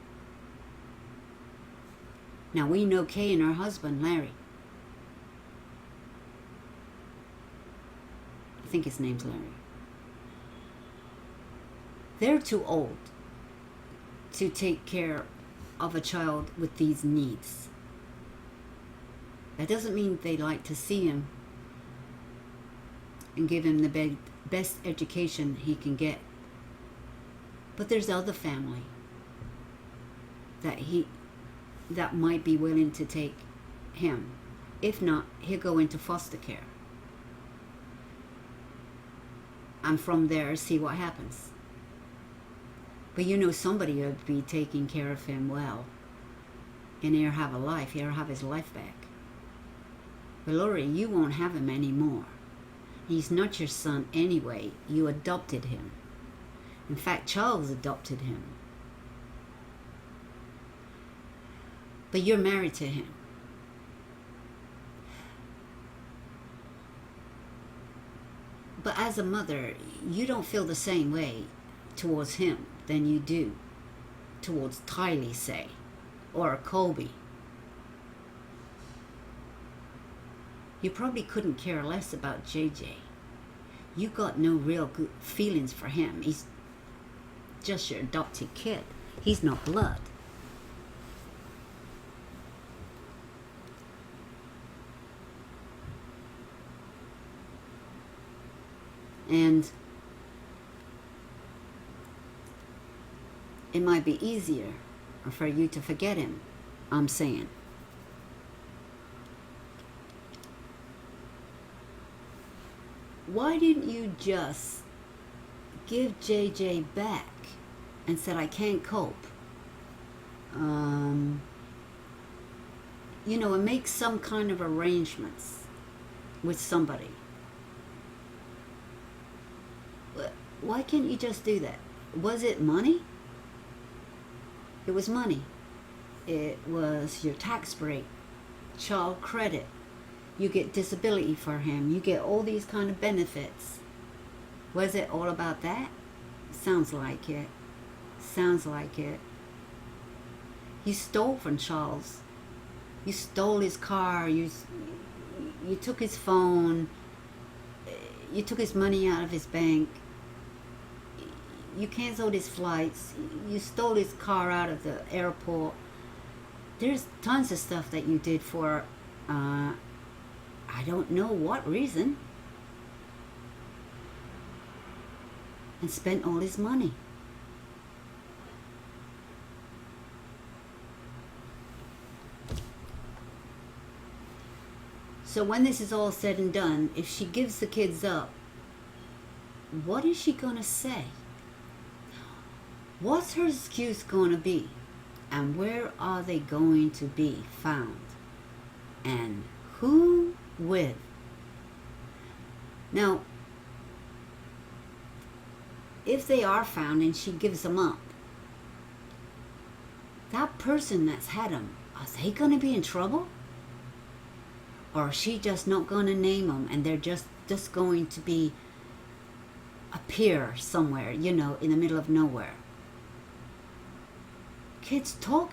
Now we know Kay and her husband, Larry. I think his name's Larry. They're too old to take care of a child with these needs. That doesn't mean they like to see him and give him the best education he can get. But there's other family that might be willing to take him. If not, he'll go into foster care. And from there, see what happens. But you know somebody will be taking care of him well. And he'll have a life. He'll have his life back. But Lori, you won't have him anymore. He's not your son anyway. You adopted him. In fact, Charles adopted him. But you're married to him. But as a mother, you don't feel the same way towards him than you do towards Tylee, say, or Colby. You probably couldn't care less about JJ. You got no real good feelings for him. He's just your adopted kid. He's not blood. And it might be easier for you to forget him, I'm saying. Why didn't you just give JJ back and said, I can't cope? And make some kind of arrangements with somebody. Why can't you just do that? Was it money? It was money. It was your tax break, child credit. You get disability for him. You get all these kind of benefits. Was it all about that? Sounds like it. Sounds like it. You stole from Charles. You stole his car. You took his phone. You took his money out of his bank. You canceled his flights. You stole his car out of the airport. There's tons of stuff that you did for, I don't know what reason. And spent all his money. So when this is all said and done, if she gives the kids up, what is she going to say? What's her excuse going to be? And where are they going to be found? And who with? Now, if they are found and she gives them up, that person that's had them, are they going to be in trouble? Or is she just not going to name them and they're just going to be appear somewhere, in the middle of nowhere? Kids talk,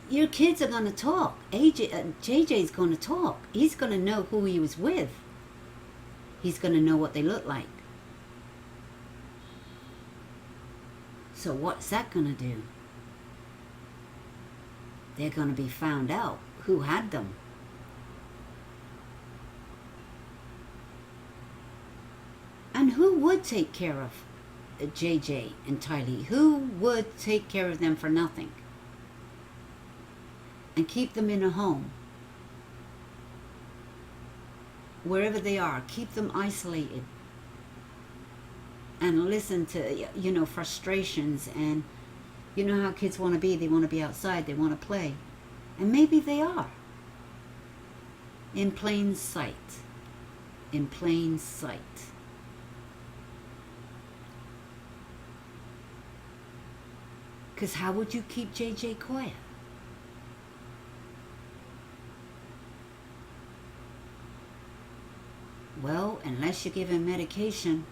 Your kids are going to talk. JJ's going to talk. He's going to know who he was with. He's going to know what they look like. So what's that going to do? They're going to be found out who had them. would take care of JJ and Tylee? Who would take care of them for nothing and keep them in a home? Wherever they are, keep them isolated and listen to, you know, frustrations. And you know how kids want to be. They want to be outside. They want to play. And maybe they are. In plain sight. In plain sight. Because how would you keep JJ quiet? Well, unless you give him medication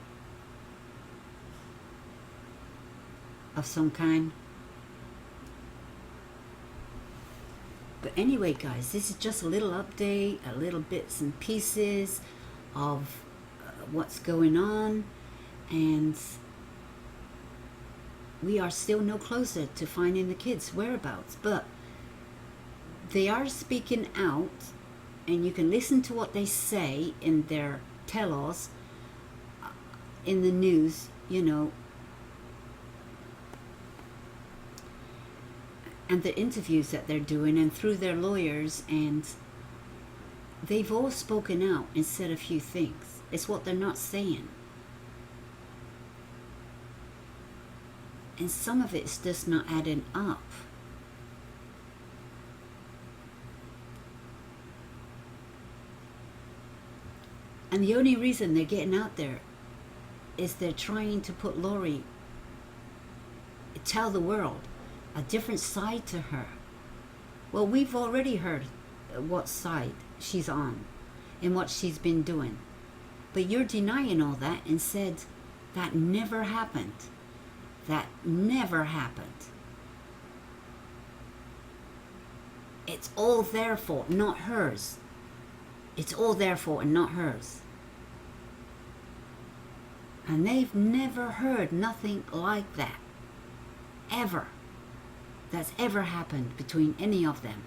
of some kind. But anyway, guys, this is just a little update, a little bits and pieces of what's going on. And we are still no closer to finding the kids' whereabouts. But they are speaking out, and you can listen to what they say in their tell-alls in the news, you know, and the interviews that they're doing, and through their lawyers, and they've all spoken out and said a few things. It's what they're not saying. And some of it's just not adding up. And the only reason they're getting out there is they're trying to put Lori, tell the world a different side to her. Well, we've already heard what side she's on and what she's been doing. But you're denying all that and said that never happened. That never happened. It's all their fault, not hers. It's all their fault and not hers. And they've never heard nothing like that. Ever. That's ever happened between any of them.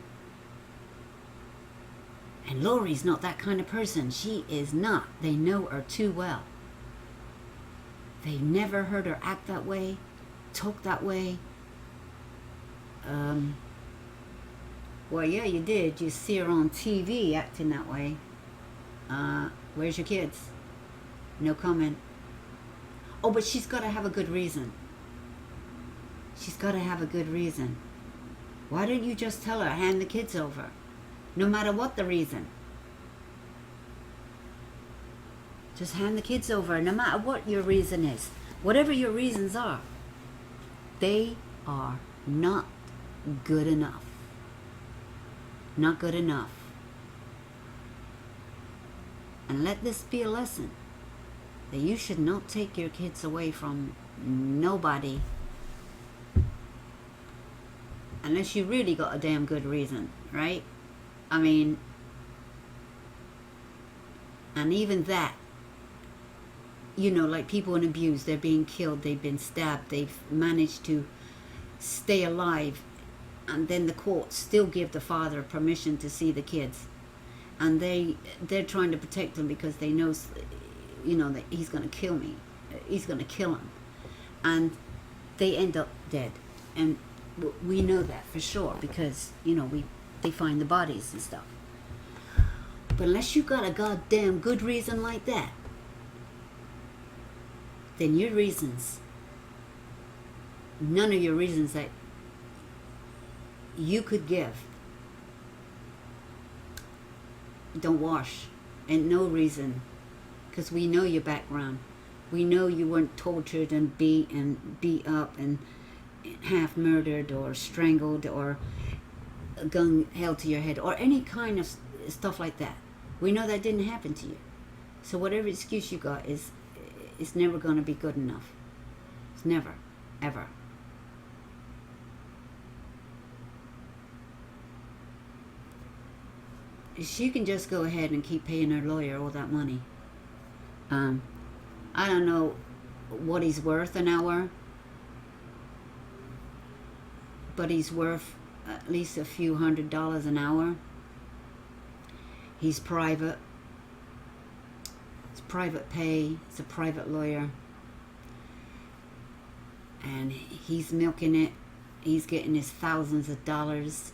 And Lori's not that kind of person. She is not. They know her too well. They never heard her act that way, talk that way. Well, yeah, you did. You see her on TV acting that way. Where's your kids? No comment. Oh, but she's got to have a good reason. She's got to have a good reason. Why don't you just tell her, hand the kids over? No matter what the reason. Just hand the kids over, no matter what your reason is. Whatever your reasons are, they are not good enough. Not good enough. And let this be a lesson that you should not take your kids away from nobody unless you really got a damn good reason, right? I mean, and even that, you know, like people in abuse, they're being killed, they've been stabbed, they've managed to stay alive, and then the courts still give the father permission to see the kids, and they're trying to protect them because they know, you know, that he's going to kill me, he's going to kill him, and they end up dead. And we know that for sure because, you know, they find the bodies and stuff. But unless you got a goddamn good reason like that, then your reasons, none of your reasons that you could give don't wash. And no reason, because we know your background. We know you weren't tortured and beat up and half murdered or strangled or a gun held to your head or any kind of stuff like that. We know that didn't happen to you. So whatever excuse you got is never going to be good enough. It's never, ever. She can just go ahead and keep paying her lawyer all that money. I don't know what he's worth an hour, but he's worth at least a few $100s an hour. He's private. It's private pay. It's a private lawyer. And he's milking it. He's getting his thousands of dollars,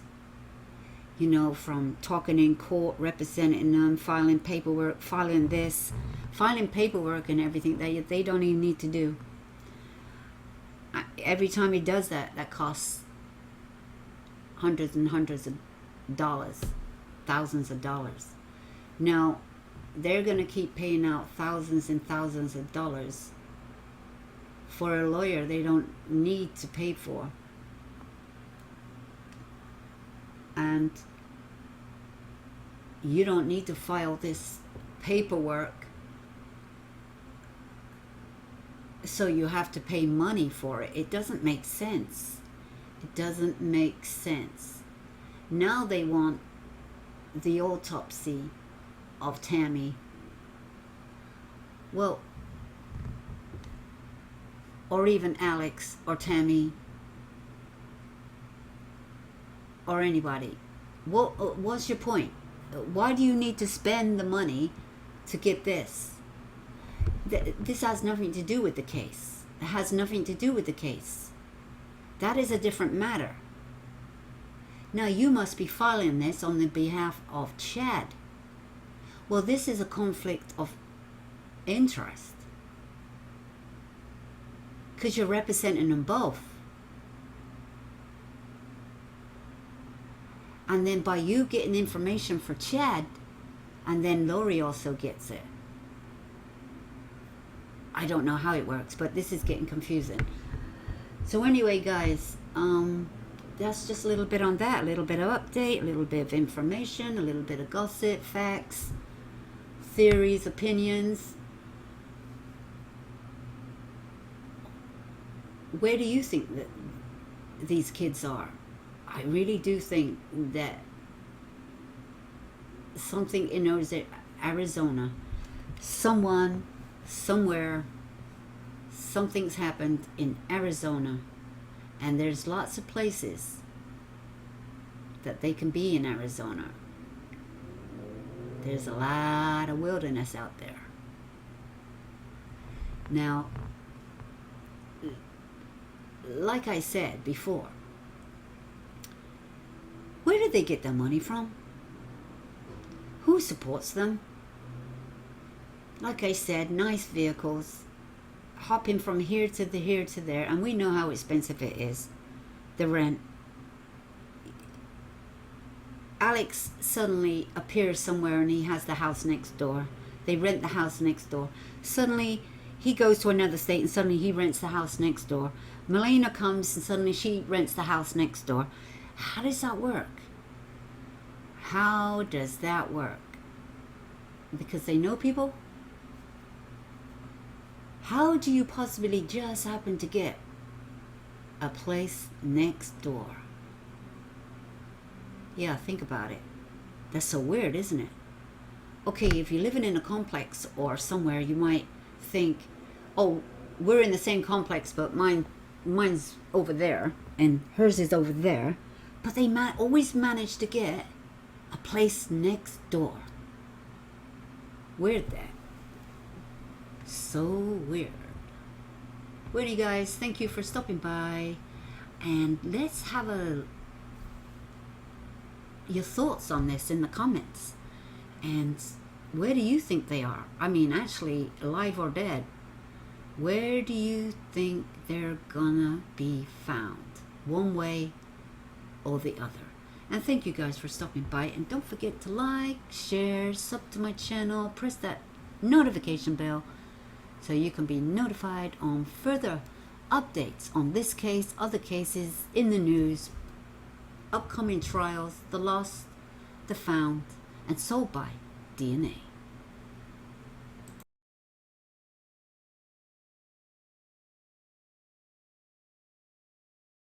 you know, from talking in court, representing them, filing paperwork, filing paperwork and everything that they don't even need to do. Every time he does that, that costs hundreds and hundreds of dollars, thousands of dollars. Now, they're going to keep paying out thousands and thousands of dollars for a lawyer they don't need to pay for. And you don't need to file this paperwork, so you have to pay money for it. It doesn't make sense. It doesn't make sense. Now they want the autopsy of Tammy. Well, or even Alex or Tammy or anybody. What's your point? Why do you need to spend the money to get this? This has nothing to do with the case. It has nothing to do with the case. That is a different matter. Now you must be filing this on the behalf of Chad. Well, this is a conflict of interest, because you're representing them both. And then by you getting information for Chad, and then Lori also gets it. I don't know how it works, but this is getting confusing. So anyway, guys, that's just a little bit on that. A little bit of update, a little bit of information, a little bit of gossip, facts, theories, opinions. Where do you think that these kids are? I really do think that something in Arizona, someone, somewhere, something's happened in Arizona, and there's lots of places that they can be in Arizona. There's a lot of wilderness out there. Now, like I said before, where do they get their money from? Who supports them? Like I said, nice vehicles, hopping from here to there, and we know how expensive it is, the rent. Alex suddenly appears somewhere and he has the house next door. They rent the house next door. Suddenly he goes to another state and suddenly he rents the house next door. Melina comes and suddenly she rents the house next door. How does that work? How does that work? Because they know people? How do you possibly just happen to get a place next door? Yeah, think about it. That's so weird, isn't it? Okay, if you're living in a complex or somewhere, you might think, oh, we're in the same complex, but mine's over there and hers is over there. But they always manage to get a place next door. Weird that. So weird. Well, you guys, thank you for stopping by, and let's have your thoughts on this in the comments. And where do you think they are? I mean, actually, alive or dead. Where do you think they're gonna be found? One way or the other. And thank you guys for stopping by, and don't forget to like, share, sub to my channel, press that notification bell so you can be notified on further updates on this case, other cases in the news, upcoming trials, the lost, the found, and sold by DNA.